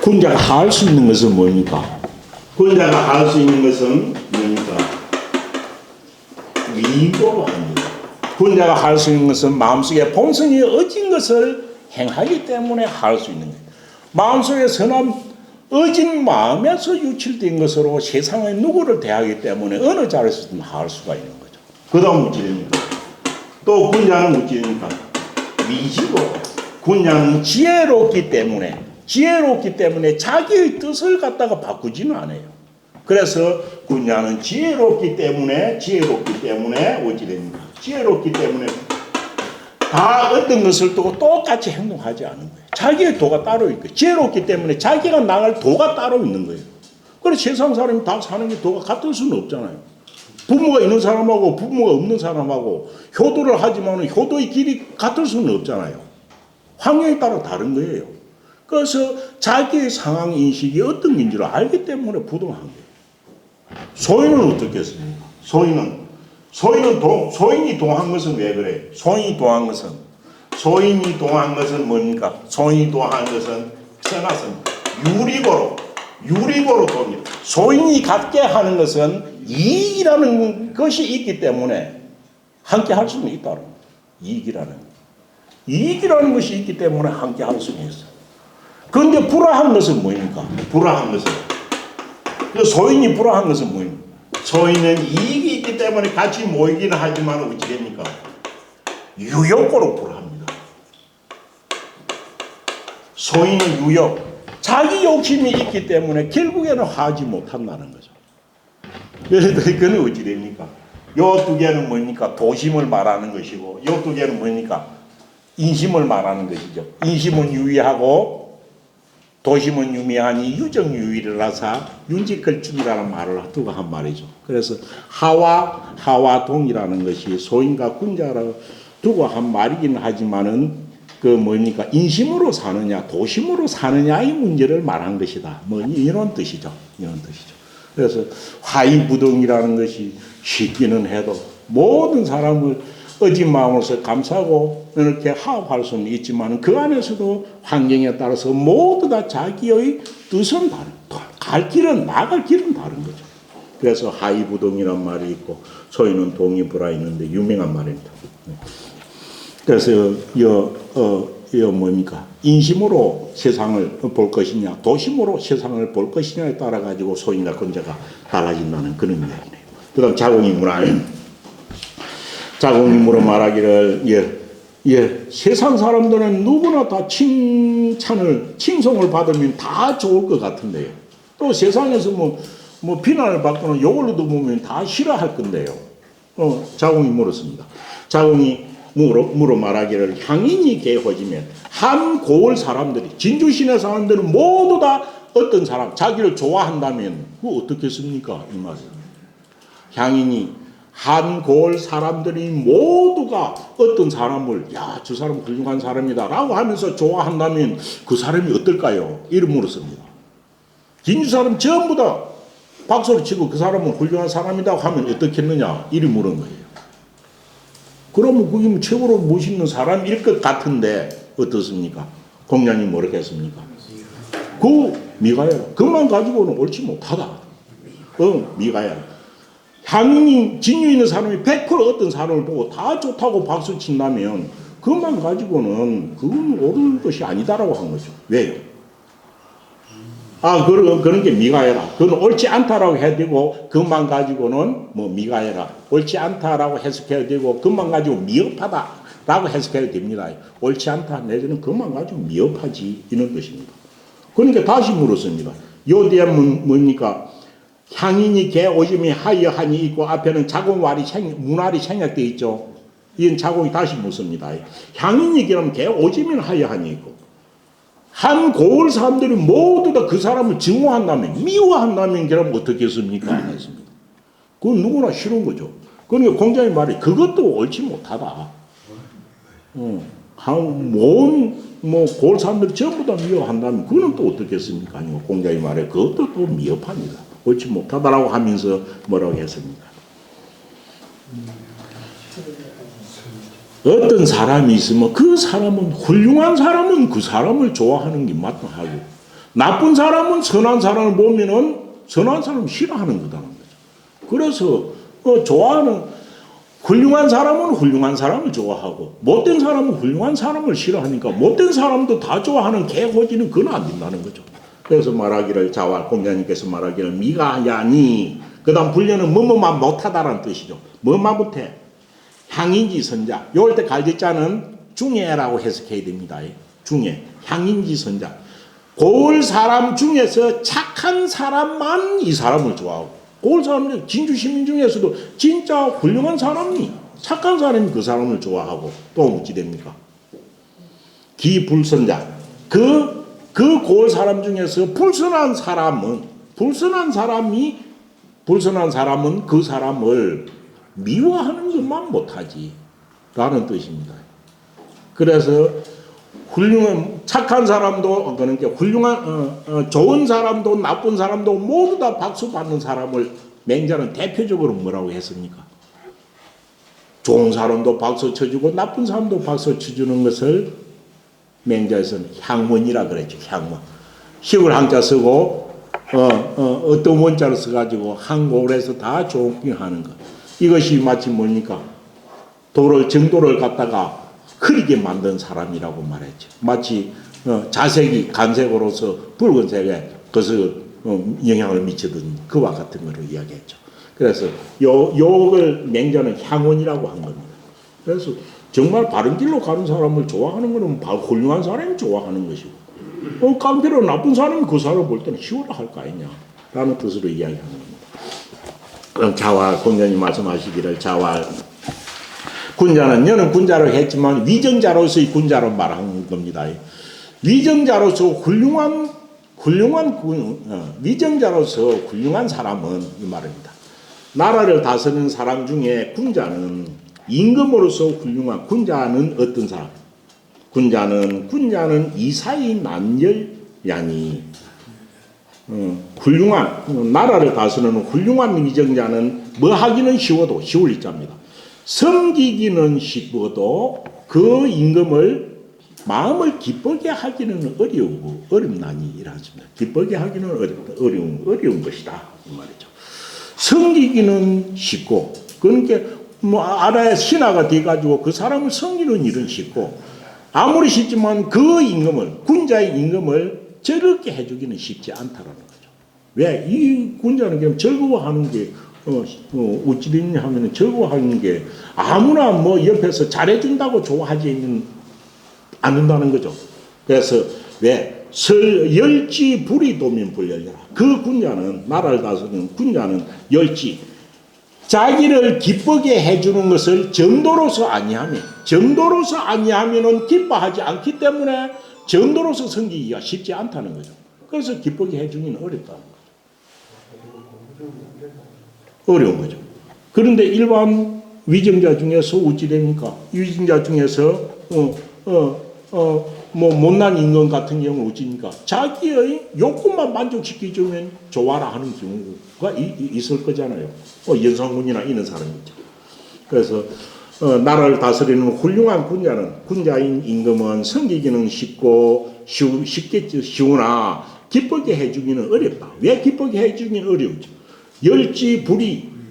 군자가 할 수 있는 것은 뭡니까? 군자가 할 수 있는 것은 뭡니까? 위고로 합니다. 군자가 할 수 있는 것은 마음속에 본성이 어진 것을 행하기 때문에 할 수 있는 거예요. 마음속에 선한 어진 마음에서 유출된 것으로 세상의 누구를 대하기 때문에 어느 자리에서든 할 수가 있는 거죠. 그 다음 무엇입니까? 또 군자는 무엇입니까? 위지고 군자는 지혜롭기 때문에 자기의 뜻을 갖다가 바꾸지는 않아요. 그래서 군자는 지혜롭기 때문에 어찌 됩니까? 지혜롭기 때문에 다 어떤 것을 두고 똑같이 행동하지 않은 거예요. 자기의 도가 따로 있고 지혜롭기 때문에 자기가 나갈 도가 따로 있는 거예요. 그래서 세상 사람이 다 사는 게 도가 같을 수는 없잖아요. 부모가 있는 사람하고 부모가 없는 사람하고 효도를 하지만 효도의 길이 같을 수는 없잖아요. 환경에 따라 다른 거예요. 그래서 자기의 상황 인식이 어떤 건지를 알기 때문에 부동한 거예요. 소인은 어떻겠습니까? 소인이 동한 것은 왜 그래? 소인이 동한 것은 뭡니까? 소인이 동한 것은 써놨습니다. 유리고로 돕니다. 소인이 갖게 하는 것은 이익이라는 것이 있기 때문에 함께 할 수는 있다는 거예요. 이익이라는 것이 있기 때문에 함께 할 수는 있어요. 그런데 불화한 것은 뭡니까? 소인이 불화한 것은 뭡니까? 소인은 이익이 있기 때문에 같이 모이기는 하지만 어찌 됩니까? 유욕으로 불화합니다. 소인은 유욕, 자기 욕심이 있기 때문에 결국에는 하지 못한다는 거죠. 그래서 그는 어찌 됩니까? 요 두 개는 뭡니까? 도심을 말하는 것이고 요 두 개는 뭡니까? 인심을 말하는 것이죠. 인심은 유의하고 도심은 유미하니 유정유의라사 윤직걸중이라는 말을 두고 한 말이죠. 그래서 하와 동이라는 것이 소인과 군자를 두고 한 말이긴 하지만은 그 뭡니까 인심으로 사느냐 도심으로 사느냐의 문제를 말한 것이다. 뭐 이런 뜻이죠. 이런 뜻이죠. 그래서 화이부동이라는 것이 쉽기는 해도 모든 사람을 어진 마음으로서 감싸고 이렇게 화합할 수는 있지만 그 안에서도 환경에 따라서 모두 다 자기의 뜻은 다른, 갈 길은 나갈 길은 다른 거죠. 그래서 하이부동이란 말이 있고 소위는 동이 불어 있는데 유명한 말입니다. 그래서 여 뭡니까 인심으로 세상을 볼 것이냐 도심으로 세상을 볼 것이냐에 따라 가지고 소인과 권자가 달라진다는 그런 이야기네요. 그다음 자공인물로 말하기를 세상 사람들은 누구나 다 칭송을 받으면 다 좋을 것 같은데요. 또 세상에서 뭐 비난을 받거나 욕을 얻어보면 다 싫어할 건데요. 자공인물로 씁니다. 자공인물로 말하기를 향인이 개호지면 한 고을 사람들이 진주시내 사람들은 모두 다 어떤 사람 자기를 좋아한다면 그거 어떻겠습니까? 이 말씀. 향인이 한 고을 사람들이 모두가 어떤 사람을 저 사람 훌륭한 사람이다 라고 하면서 좋아한다면 그 사람이 어떨까요? 이를 물었습니다. 진주 사람 전부 다 박수를 치고 그 사람은 훌륭한 사람이다 하면 어떻겠느냐? 이를 물은 거예요. 그러면 그게 최고로 멋있는 사람일 것 같은데 어떻습니까? 공자님 뭐라고 했습니까? 그 미가야 그만 가지고는 옳지 못하다. 미가야 향인이 진유 있는 사람이 100% 어떤 사람을 보고 다 좋다고 박수 친다면 그것만 가지고는 그건 옳은 것이 아니다라고 한 거죠. 왜요? 그런 게 미가해라. 그건 옳지 않다라고 해야 되고 그것만 가지고는 뭐 미가해라. 옳지 않다라고 해석해야 되고 그것만 가지고 미흡하다라고 해석해야 됩니다. 옳지 않다 내지는 그것만 가지고 미흡하지 이런 것입니다. 그러니까 다시 물었습니다. 요 뒤에 뭡니까? 향인이 개 오줌이 하여하니 있고 앞에는 자공왈이 문활이 생략되어 있죠. 이건 자공이 다시 묻습니다. 향인이 그럼 개 오줌이 하여하니 있고 한 고을 사람들이 모두 다 그 사람을 증오한다면 미워한다면 그럼 어떻겠습니까? 안 했습니다. 그건 누구나 싫은 거죠. 그러니까 공자의 말이 그것도 옳지 못하다. 고을 사람들이 전부 다 미워한다면 그건 또 어떻겠습니까? 아니고 공자의 말에 그것도 또 미흡합니다. 옳지 못하다라고 하면서 뭐라고 했습니까? 어떤 사람이 있으면 그 사람은 훌륭한 사람은 그 사람을 좋아하는 게 마땅하고 나쁜 사람은 선한 사람을 보면은 선한 사람을 싫어하는 거다는 거죠. 그래서 좋아하는 훌륭한 사람은 훌륭한 사람을 좋아하고 못된 사람은 훌륭한 사람을 싫어하니까 못된 사람도 다 좋아하는 개고지는 그건 안 된다는 거죠. 그래서 말하기를 공자님께서 말하기를 미가야니 그 다음 분류는 뭐뭐만 못하다라는 뜻이죠. 뭐만 못해? 향인지 선자. 요럴 때 갈대자는 중예라고 해석해야 됩니다. 중예. 향인지 선자. 고을 사람 중에서 착한 사람만 이 사람을 좋아하고 고을 사람 진주 시민 중에서도 진짜 훌륭한 사람이 착한 사람이 그 사람을 좋아하고 또 어찌 됩니까? 기불선자. 그 고을 사람 중에서 불선한 사람은 그 사람을 미워하는 것만 못하지 라는 뜻입니다. 그래서 착한 사람도 그러니까 좋은 사람도 나쁜 사람도 모두 다 박수 받는 사람을 맹자는 대표적으로 뭐라고 했습니까? 좋은 사람도 박수 쳐주고 나쁜 사람도 박수 쳐주는 것을 맹자에서는 향문이라 그랬죠. 향문. 희을 한자 쓰고 어떤 원자를 써가지고 한고을에서 다 존경하는 것. 이것이 마치 뭡니까? 정도를 갖다가 흐리게 만든 사람이라고 말했죠. 마치 자색이 간색으로서 붉은색에 그것을 영향을 미치던 그와 같은 것을 이야기했죠. 그래서 요걸 맹자는 향원이라고 한 겁니다. 그래서 정말 바른 길로 가는 사람을 좋아하는 것은 훌륭한 사람이 좋아하는 것이고 깡패로 나쁜 사람이 그 사람을 볼 때는 희워라 할 거 아니냐 라는 뜻으로 이야기하는 겁니다. 그럼 자활, 공자님 말씀하시기를 자활 군자는 여는 군자로 했지만 위정자로서의 군자로 말한 겁니다. 위정자로서 위정자로서 훌륭한 사람은 이 말입니다. 나라를 다스리는 사람 중에 군자는 임금으로서 훌륭한 군자는 어떤 사람? 군자는 이사의 난열야니 훌륭한 나라를 다스리는 훌륭한 위정자는 뭐 하기는 쉬워도 쉬울 이자입니다. 섬기기는 쉽고도 그 임금을 마음을 기쁘게 하기는 어렵나니 이라십니다. 기쁘게 하기는 어려운 것이다 이 말이죠. 섬기기는 쉽고 그러니까 뭐 알아야 신하가 돼가지고 그 사람을 섬기는 일은 쉽고 아무리 쉽지만 그 임금을 군자의 임금을 즐겁게 해주기는 쉽지 않다라는 거죠. 왜? 이 군자는 그냥 즐거워하는 게 어찌 됐냐 하면은 즐거워하는 게 아무나 뭐 옆에서 잘해준다고 좋아하지는 않는다는 거죠. 그래서 왜? 열지 불이 도면 불열려라. 그 군자는 나라를 다스리는 군자는 열지 자기를 기쁘게 해주는 것을 정도로서 아니하면은 기뻐하지 않기 때문에 정도로서 섬기기가 쉽지 않다는 거죠. 그래서 기쁘게 해주기는 어렵다는 거죠. 어려운 거죠. 그런데 일반 위정자 중에서 어찌 됩니까? 위정자 중에서 뭐 못난 임금 같은 경우는 어찌입니까? 자기의 욕구만 만족시켜주면 좋아라 하는 경우가 있을 거잖아요. 연산군이나 이런 사람이죠. 그래서 나라를 다스리는 훌륭한 군자인 임금은 섬기기는 쉬우나 기쁘게 해주기는 어렵다. 왜 기쁘게 해주기는 어려우죠? 열지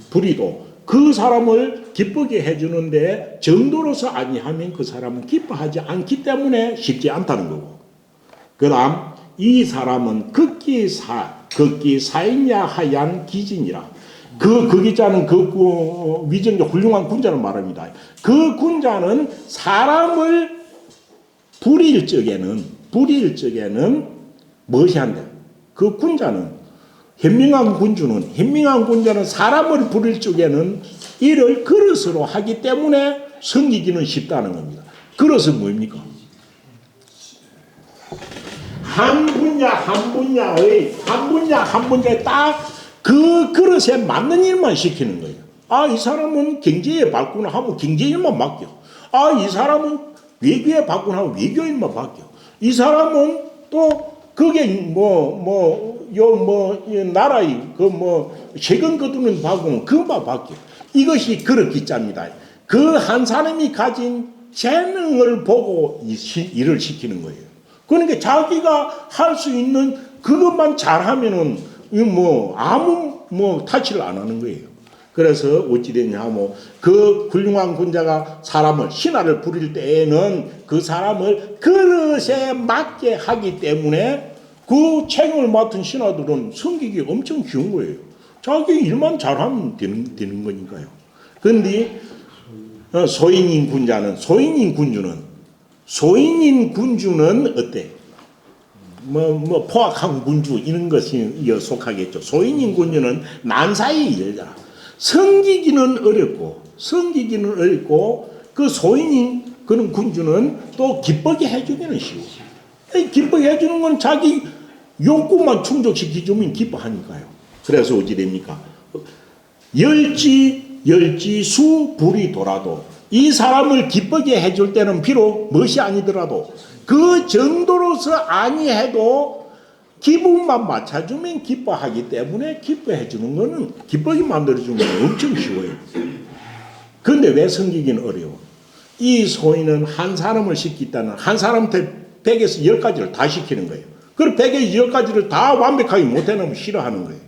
불의도 그 사람을 기쁘게 해주는데 정도로서 아니하면 그 사람은 기뻐하지 않기 때문에 쉽지 않다는 거고. 그 다음 이 사람은 극기 사인야 하얀 기진이라. 그 기자는 위정자 훌륭한 군자를 말합니다. 그 군자는 사람을 부릴 적에는 무엇이 한대? 그 군자는 현명한 군자는 사람을 부릴 적에는 이를 그릇으로 하기 때문에 섬기기는 쉽다는 겁니다. 그릇은 뭡니까? 한 분야에 딱 그 그릇에 맞는 일만 시키는 거예요. 아, 이 사람은 경제에 밝구나 하면 경제일만 맡겨. 아, 이 사람은 외교에 밝구나 하면 외교일만 맡겨. 이 사람은 또 그게 나라의 세금 거두는 바구는 그것만 맡겨. 이것이 그릇 기자입니다. 그 한 사람이 가진 재능을 보고 일을 시키는 거예요. 그러니까 자기가 할 수 있는 그것만 잘하면은 아무 타치를 안 하는 거예요. 그래서 어찌 되냐 하면 그 훌륭한 군자가 신하를 부릴 때에는 그 사람을 그릇에 맞게 하기 때문에 그 책임을 맡은 신하들은 섬기기 엄청 쉬운 거예요. 자기 일만 잘하면 되는 거니까요. 그런데 소인인 군주는 어때? 포악한 군주 이런 것이 속하겠죠. 소인인 군주는 난사의 일이다. 섬기기는 어렵고 그 소인인 그런 군주는 또 기쁘게 해주기는 쉬워. 기쁘게 해주는 건 자기 욕구만 충족시켜주면 기뻐하니까요. 그래서 어찌 됩니까? 열지수 불이 돌아도 이 사람을 기쁘게 해줄 때는 비록 멋이 아니더라도 그 정도로서 아니해도 기분만 맞춰주면 기뻐하기 때문에 기뻐해주는 거는 기쁘게 만들어주는 건 엄청 쉬워요. 그런데 왜 섬기기는 어려워? 이 소인은 한 사람을 시키다는 한 사람한테 100에서 10가지를 다 시키는 거예요. 그리고 100에서 10가지를 다 완벽하게 못해놓으면 싫어하는 거예요.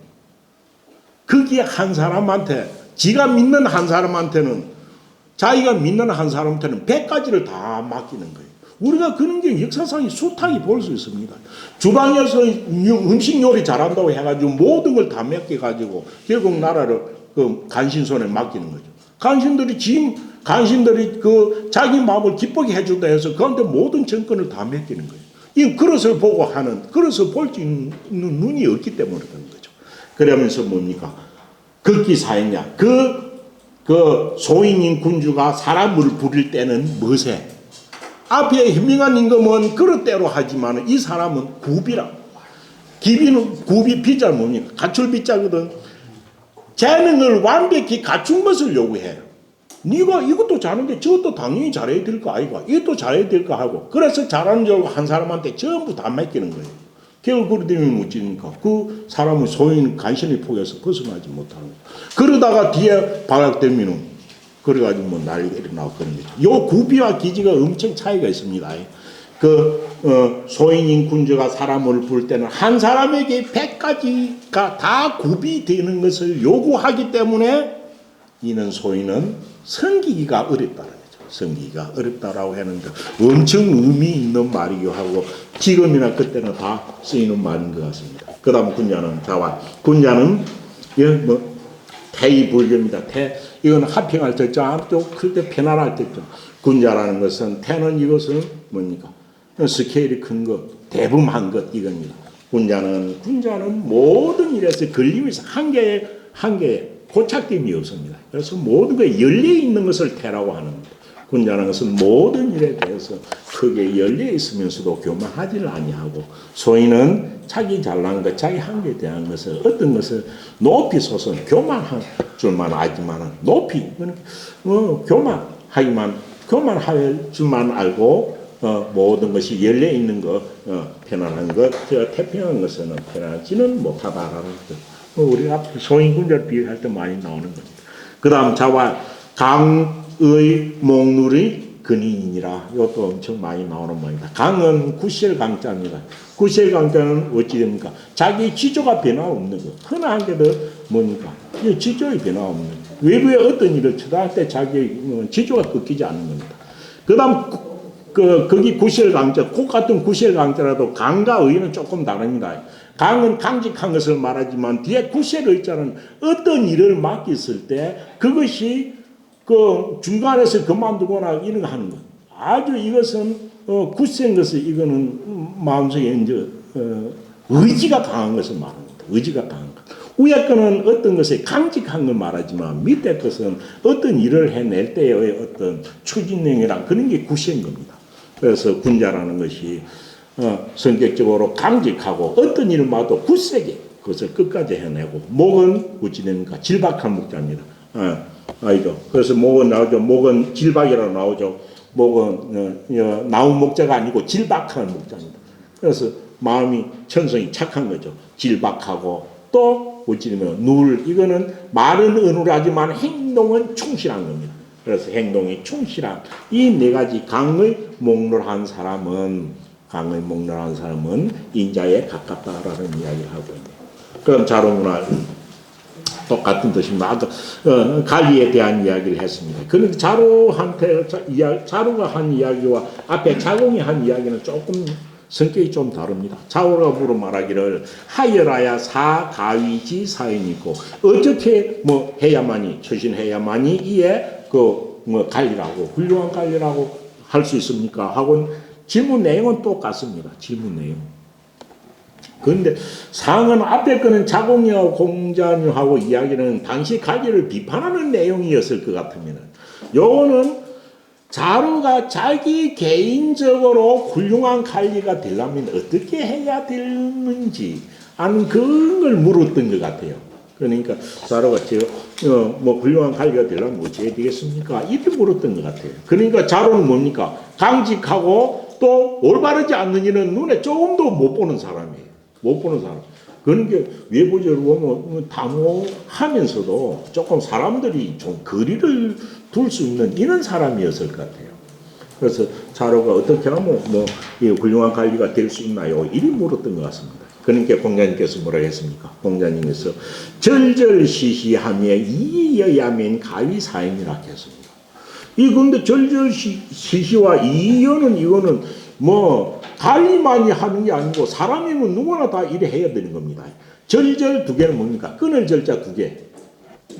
그게 한 사람한테 지가 믿는 한 사람한테는 자기가 믿는 한 사람한테는 100가지를 다 맡기는 거예요. 우리가 그런 게 역사상에 숱하게 볼 수 있습니다. 주방에서 음식 요리 잘한다고 해가지고 모든 걸 다 맡겨가지고 결국 나라를 간신 손에 맡기는 거죠. 간신들이 자기 마음을 기쁘게 해준다 해서 그한테 모든 정권을 다 맡기는 거예요. 이 그릇을 볼 수 있는 눈이 없기 때문에 그런 거죠. 그러면서 뭡니까? 극기사했냐? 그 소인인 군주가 사람을 부릴 때는 무엇에? 앞에 현명한 임금은 그릇대로 하지만 이 사람은 구비라. 구비 비자 뭡니까? 갖출 비자거든. 재능을 완벽히 갖춘 것을 요구해요. 네가 이것도 잘하는데 저것도 당연히 잘해야 될 거 아이가. 이것도 잘해야 될 거 하고. 그래서 잘하는 줄 알고 한 사람한테 전부 다 맡기는 거예요. 결국 그러다 보면 어찌니까 그 사람은 소인 간신히 포기해서 벗어나지 못하는 거예요. 그러다가 뒤에 발각되면은 그래가지고 뭐 난리가 일어나고 그런 거죠. 요 구비와 기지가 엄청 차이가 있습니다. 소인인 군주가 사람을 부를 때는 한 사람에게 100가지가 다 구비되는 것을 요구하기 때문에 이는 소인은 섬기기가 어렵다는 거죠. 섬기기가 어렵다라고 하는데 엄청 의미 있는 말이기도 하고 지금이나 그때는 다 쓰이는 말인 것 같습니다. 그 다음 군자는 자와 군자는 태의불교입니다. 이건 합평할 때죠. 앞쪽 클 때 편안할 때죠. 군자라는 것은 태는 이것은 뭡니까? 스케일이 큰 것, 대범한 것 이겁니다. 군자는 모든 일에서 걸림에서 한계에 고착됨이 없습니다. 그래서 모든 것에 열려 있는 것을 태라고 하는 겁니다. 군자라는 것은 모든 일에 대해서 크게 열려 있으면서도 교만하지를 아니하고 소인은 자기 잘난 것, 자기 한계에 대한 것을 어떤 것을 높이 솟은 교만할 줄만 알지만 높이 교만할 줄만 알고 모든 것이 열려 있는 것, 편안한 것, 태평한 것은 편안하지는 못하다라는 것. 우리가 소인 군자를 비교할 때 많이 나오는 겁니다. 그 다음 자와 강의 목룰이 근인이라 이것도 엄청 많이 나오는 말입니다. 강은 구실강자입니다. 구실강자는 어찌 됩니까? 자기 지조가 변화없는 거. 흔한 게도 뭡니까? 지조의 변화없는 거. 외부의 어떤 일을 처다할 때 자기 지조가 꺾이지 않는 겁니다. 그 다음 거기 구실강자, 꼭 같은 구실강자라도 강과 의는 조금 다릅니다. 강은 강직한 것을 말하지만 뒤에 구실의자는 어떤 일을 맡겼을 때 그것이 그 중간에서 그만두거나 이런 거 하는 것. 아주 이것은 굳센 것을 이거는 마음속에 이제 의지가 강한 것을 말합니다. 의지가 강한 것. 위에 거는 어떤 것에 강직한 걸 말하지만 밑에 것은 어떤 일을 해낼 때의 어떤 추진력이랑 그런 게 굳센 겁니다. 그래서 군자라는 것이 성격적으로 강직하고 어떤 일을 봐도 굳세게 그것을 끝까지 해내고 목은 어찌 됩니까? 질박한 목자입니다. 아니죠. 그래서 목은 나오죠. 목은 질박이라고 나오죠. 목은 나온 목자가 아니고 질박한 목자입니다. 그래서 마음이 천성이 착한 거죠. 질박하고 또 어찌 되면 이거는 말은 은울하지만 행동은 충실한 겁니다. 그래서 행동이 충실한 이 네 가지 강의 목록한 사람은 인자에 가깝다라는 이야기를 하고 있네요. 그럼 자로문화 똑같은 뜻입니다. 아까 관리에 대한 이야기를 했습니다. 그런데 자로가 한 이야기와 앞에 자공이 한 이야기는 조금 성격이 좀 다릅니다. 자로가 말하기를 하여라야 사가위지 사인이 있고 어떻게 해야만이 처신해야만이 이에 관리라고 훌륭한 관리라고 할 수 있습니까? 하고 질문 내용은 똑같습니다. 질문 내용. 그런데 상은 앞에 거는 자공이하고 공자님하고 이야기는 당시 관리를 비판하는 내용이었을 것 같으면 요거는 자루가 자기 개인적으로 훌륭한 관리가 되려면 어떻게 해야 되는지 아는 그런 걸 물었던 것 같아요. 그러니까 자루가 훌륭한 관리가 되려면 어찌 해야 되겠습니까? 이렇게 물었던 것 같아요. 그러니까 자루는 뭡니까? 강직하고 또 올바르지 않는 일은 눈에 조금도 못 보는 사람이에요. 못 보는 사람. 그런 게 외부적으로 보면 담호하면서도 조금 사람들이 좀 거리를 둘 수 있는 이런 사람이었을 것 같아요. 그래서 자로가 어떻게 하면 이 훌륭한 관리가 될 수 있나요? 이리 물었던 것 같습니다. 그러니까 공자님께서 뭐라고 했습니까? 공자님께서 절절시시하며 이여야면 가위사임이라 했습니다. 근데 절절시시와 이여는 이거는 관리만이 하는 게 아니고 사람이면 누구나 다 이래 해야 되는 겁니다. 절절 두 개는 뭡니까? 끊을 절자 두 개.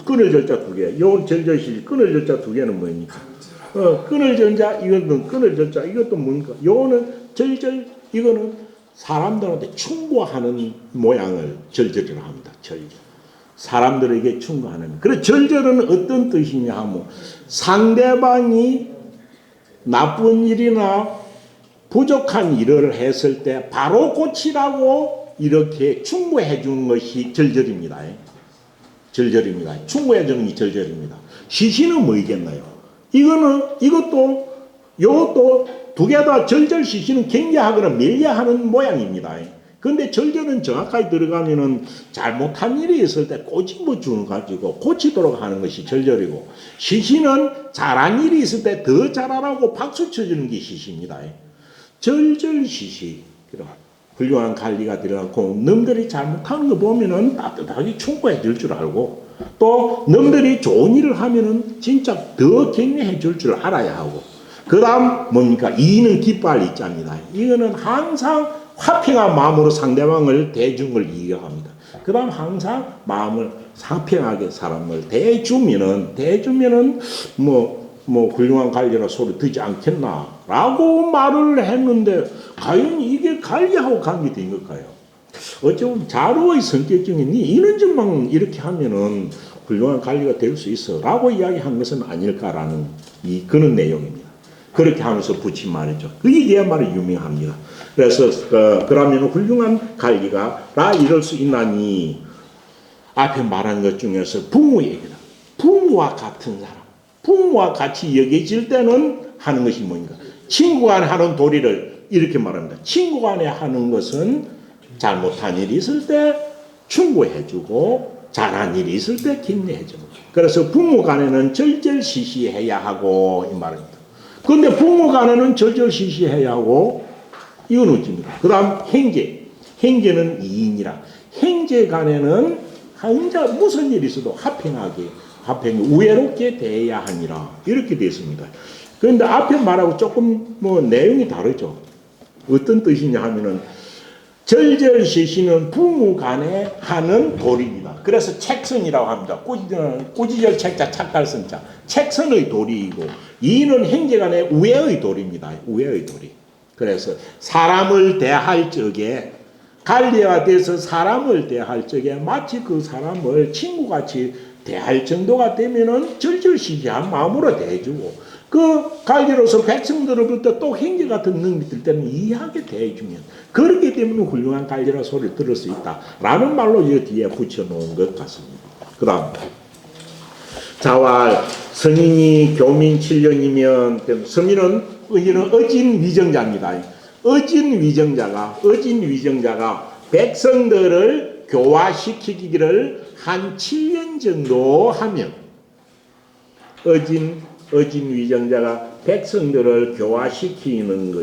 끊을 절자 두 개. 요 절절시 끊을 절자 두 개는 뭡니까? 끊을 절자 이거는 끊을 절자 이것도 뭡니까? 요거는 절절 이거는 사람들한테 충고하는 모양을 절절이라고 합니다. 절절. 사람들에게 충고하는. 그래 절절은 어떤 뜻이냐 하면 상대방이 나쁜 일이나 부족한 일을 했을 때 바로 고치라고 이렇게 충고해 주는 것이 절절입니다. 절절입니다. 충고해 주는 게 절절입니다. 시신은 뭐이겠나요? 이것도 두 개 다 절절 시신은 경계하거나 멸려하는 모양입니다. 근데 절절은 정확하게 들어가면은 잘못한 일이 있을 때 꼬집어 주는 가지고 고치도록 하는 것이 절절이고, 시신은 잘한 일이 있을 때 더 잘하라고 박수 쳐주는 게 시시입니다. 절절 시시. 훌륭한 관리가 들어가고, 놈들이 잘못하는 거 보면은 따뜻하게 충고해 줄 줄 알고, 또 놈들이 좋은 일을 하면은 진짜 더 격려해 줄 줄 알아야 하고, 그 다음 뭡니까? 이는 기뻐할 이자입니다. 이거는 항상 화평한 마음으로 상대방을 대주는 걸 이해합니다. 그 다음 항상 마음을 화평하게 사람을 대주면은 뭐 훌륭한 관리라 소리 듣지 않겠나 라고 말을 했는데, 과연 이게 관리하고 관계된 걸까요? 어쩌면 자로의 성격 중에 이런 점만 이렇게 하면은 훌륭한 관리가 될 수 있어 라고 이야기한 것은 아닐까라는 그런 내용입니다. 그렇게 하면서 붙인 말이죠. 이게야말로 유명합니다. 그래서 그러면 훌륭한 관리가 나 이럴 수 있나니, 앞에 말한 것 중에서 부모 얘기다. 부모와 같은 사람, 부모와 같이 여겨질 때는 하는 것이 뭔가, 친구 간에 하는 도리를 이렇게 말합니다. 친구 간에 하는 것은 잘못한 일이 있을 때 충고해주고, 잘한 일이 있을 때 격려해주고, 그래서 부모 간에는 절절시시해야 하고 이 말입니다. 그런데 부모 간에는 절절시시해야 하고, 이건 어찌입니까? 그 다음 행제는 이인이라, 행제 간에는 혼자 무슨 일이 있어도 화평하게 우애롭게 대해야 하니라, 이렇게 되어 있습니다. 그런데 앞에 말하고 조금 내용이 다르죠. 어떤 뜻이냐 하면은, 절절시시는 부모 간에 하는 도리입니다. 그래서 책선이라고 합니다. 꾸지절 책자 착갈선자, 책선의 도리이고, 이는 행제 간의 우애의 도리입니다. 우애의 도리. 그래서 사람을 대할 적에, 관리가 돼서 사람을 대할 적에 마치 그 사람을 친구같이 대할 정도가 되면은 절절시시한 마음으로 대해주고, 그 관리로서 백성들로부터 또 행제 같은 능력이 들 때는 이해하게 대해주면, 그렇기 때문에 훌륭한 관리라 소리를 들을 수 있다라는 말로 이 뒤에 붙여놓은 것 같습니다. 그 다음 자왈 성인이 교민 7년이면, 성인은 어진 위정자입니다. 어진 위정자가 백성들을 교화시키기를 한 7년 정도 하면, 어진 위정자가 백성들을 교화시키는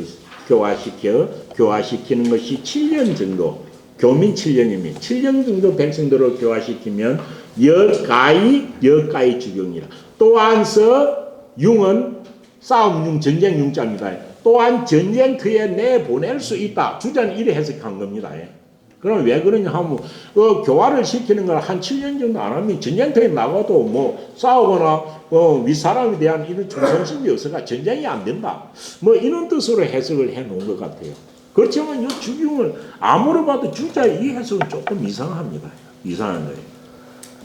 것이 7년 정도, 교민 7년이면 7년 정도 백성들을 교화시키면 여가의 주경이라. 또한서 융은 싸움융, 전쟁융자입니다. 또한 전쟁터에 내보낼 수 있다. 주자는 이래 해석한 겁니다. 그럼 왜 그러냐 하면, 교화를 시키는 걸 한 7년 정도 안 하면 전쟁터에 나가도 싸우거나 윗사람에 대한 이런 충성심이 없어가 전쟁이 안 된다. 이런 뜻으로 해석을 해 놓은 것 같아요. 그렇지만 이 주경을 아무리 봐도 주자의 이 해석은 조금 이상합니다. 이상한 거예요.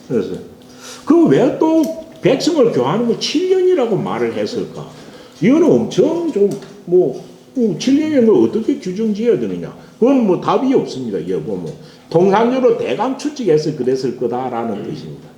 그래서 그럼 왜 또 백성을 교화하는 거 7년이라고 말을 했을까? 이거는 엄청 7년인 걸 어떻게 규정 지어야 되느냐? 그건 답이 없습니다. 이게 통상적으로 대강 추측해서 그랬을 거다라는 뜻입니다.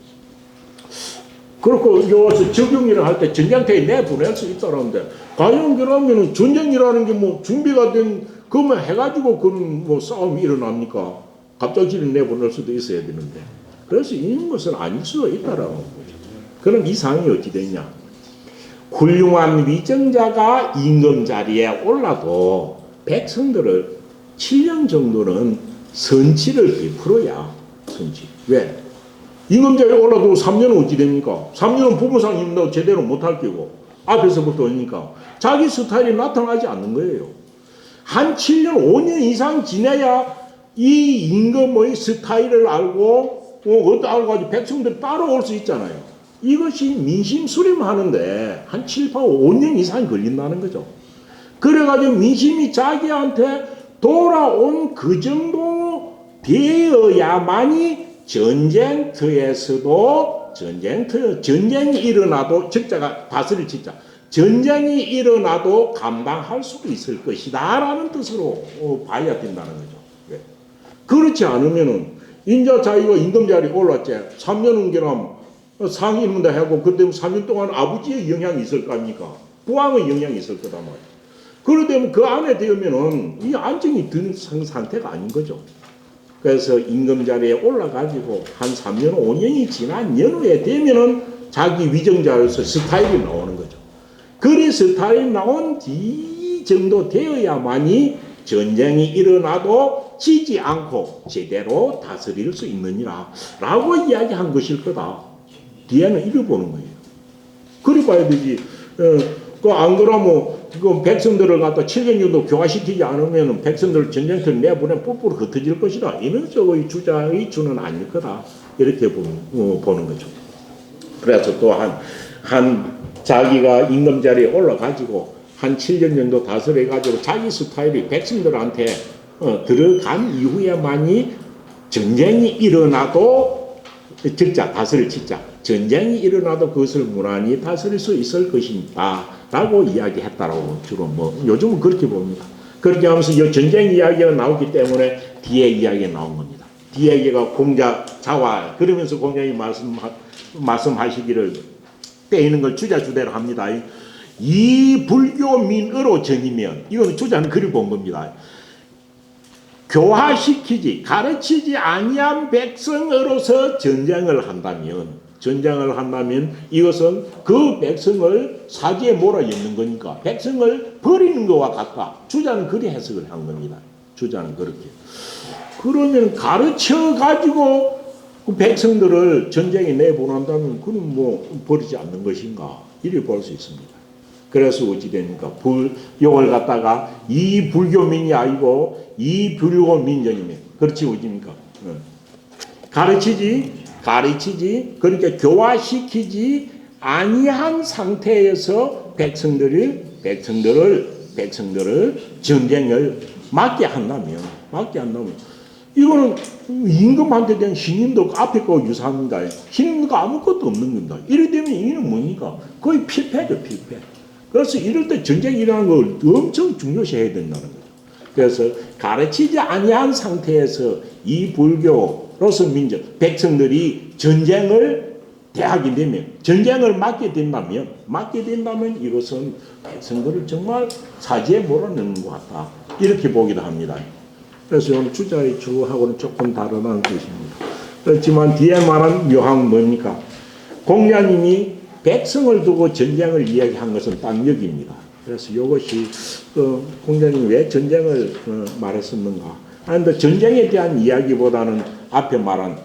그렇고 여기서 적용이라 할 때 전쟁터에 내보낼 수 있다는데, 과연 그러면은 전쟁이라는 게 준비가 된 그것만 해가지고 그런 싸움이 일어납니까? 갑자기 내보낼 수도 있어야 되는데. 그래서 이런 것은 아닐 수도 있다라고 보죠. 그럼 이 상황이 어찌 되냐? 훌륭한 위정자가 임금 자리에 올라도 백성들을 7년 정도는 선치를 베풀어야. 선치. 왜? 임금 자리에 올라도 3년은 어찌 됩니까? 3년은 부부상 임금도 제대로 못할 거고, 앞에서부터 오니까 자기 스타일이 나타나지 않는 거예요. 한 7년, 5년 이상 지내야 이 임금의 스타일을 알고, 알고 백성들 따라올 수 있잖아요. 이것이 민심 수렴하는데 한 7, 8, 5년 이상 걸린다는 거죠. 그래가지고 민심이 자기한테 돌아온 그 정도 되어야만이 전쟁터에서도 전쟁이 일어나도 적자가 다스릴 진짜 전쟁이 일어나도 감당할 수도 있을 것이다 라는 뜻으로 봐야 된다는 거죠. 네. 그렇지 않으면은 인자 자기가 임금 자리에 올랐지 3년은 그럼 상인문다 하고 그때면 3년 동안 아버지의 영향이 있을 거 아닙니까? 부왕의 영향이 있을 거다 말이야. 그러되면 그 안에 되면은 이 안정이 든 상태가 아닌 거죠. 그래서 임금 자리에 올라가지고 한 3년, 5년이 지난 연후에 되면은 자기 위정자로서 스타일이 나오는 거죠. 그리 스타일이 나온 뒤 정도 되어야만이 전쟁이 일어나도 지지 않고 제대로 다스릴 수 있느니라 라고 이야기한 것일 거다. 뒤에는 이래 보는 거예요. 그리 봐야 되지. 안 그러면 그 백성들을 갖다 7년 정도 교화시키지 않으면 백성들 전쟁터를 내보내면 뿔뿔 흩어질 것이다. 이는 저의 주자의 주는 아닐 거다. 이렇게 보는 거죠. 그래서 또 자기가 임금 자리에 올라가지고 한 7년 정도 다스려가지고 자기 스타일이 백성들한테 들어간 이후에만이 전쟁이 일어나도 적자, 다스릴 치자. 전쟁이 일어나도 그것을 무난히 다스릴 수 있을 것이다. 라고 이야기했다라고 주로 요즘은 그렇게 봅니다. 그렇게 하면서 이 전쟁 이야기가 나오기 때문에 뒤에 이야기가 나온 겁니다. 뒤에 얘기가 공자 자활 그러면서 공자님 말씀하시기를 때이는 걸 주자주대로 합니다. 이 불교민으로 전이면 이건 주자는 그리 본 겁니다. 교화시키지 가르치지 아니한 백성으로서 전쟁을 한다면 이것은 그 백성을 사지에 몰아넣는 거니까 백성을 버리는 것과 같다. 주자는 그리 해석을 한 겁니다. 주자는 그렇게. 그러면 가르쳐 가지고 그 백성들을 전쟁에 내보낸다면 그는 버리지 않는 것인가 이렇게 볼 수 있습니다. 그래서 어찌 됩니까? 불용을 갖다가 이 불교민이 아니고 이 불교민전이면 그렇지 어찌입니까? 가르치지 그러니까 교화시키지 아니한 상태에서 백성들을 전쟁을 막게 한다면 이거는 임금한테 대한 신임도 앞에 거 유사합니다. 신임도 아무것도 없는 겁니다. 이래 되면 이는 뭡니까? 거의 필패죠, 필패. 그래서 이럴 때 전쟁이 일어나는 걸 엄청 중요시해야 된다는 거죠. 그래서 가르치지 아니한 상태에서 이 불교로서 백성들이 전쟁을 대하게 되면, 전쟁을 막게 된다면 이것은 백성들을 정말 사지에 몰아넣는 것 같다. 이렇게 보기도 합니다. 그래서 오늘 주자의 주하고는 조금 다르다는 뜻입니다. 그렇지만 뒤에 말한 묘항은 뭡니까? 공자님이 백성을 두고 전쟁을 이야기한 것은 딱 여기입니다. 그래서 이것이 공자님이 왜 전쟁을 말했었는가? 그런데 전쟁에 대한 이야기보다는 앞에 말한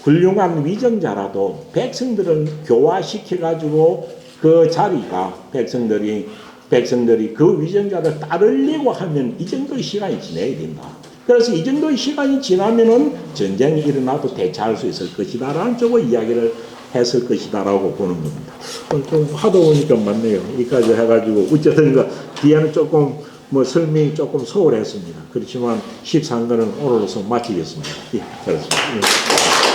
훌륭한 위정자라도 백성들은 교화시켜가지고 그 자리가 백성들이 그 위정자를 따르려고 하면 이 정도의 시간이 지나야 된다. 그래서 이 정도의 시간이 지나면은 전쟁이 일어나도 대처할 수 있을 것이다 라는 쪽의 이야기를 했을 것이다 라고 보는 겁니다. 좀 하다 보니까 맞네요. 여기까지 해가지고 어쨌든 뒤에는 조금 설명이 조금 소홀했습니다. 그렇지만 13권은 오늘로서 마치겠습니다. 예, 그렇습니다. 예.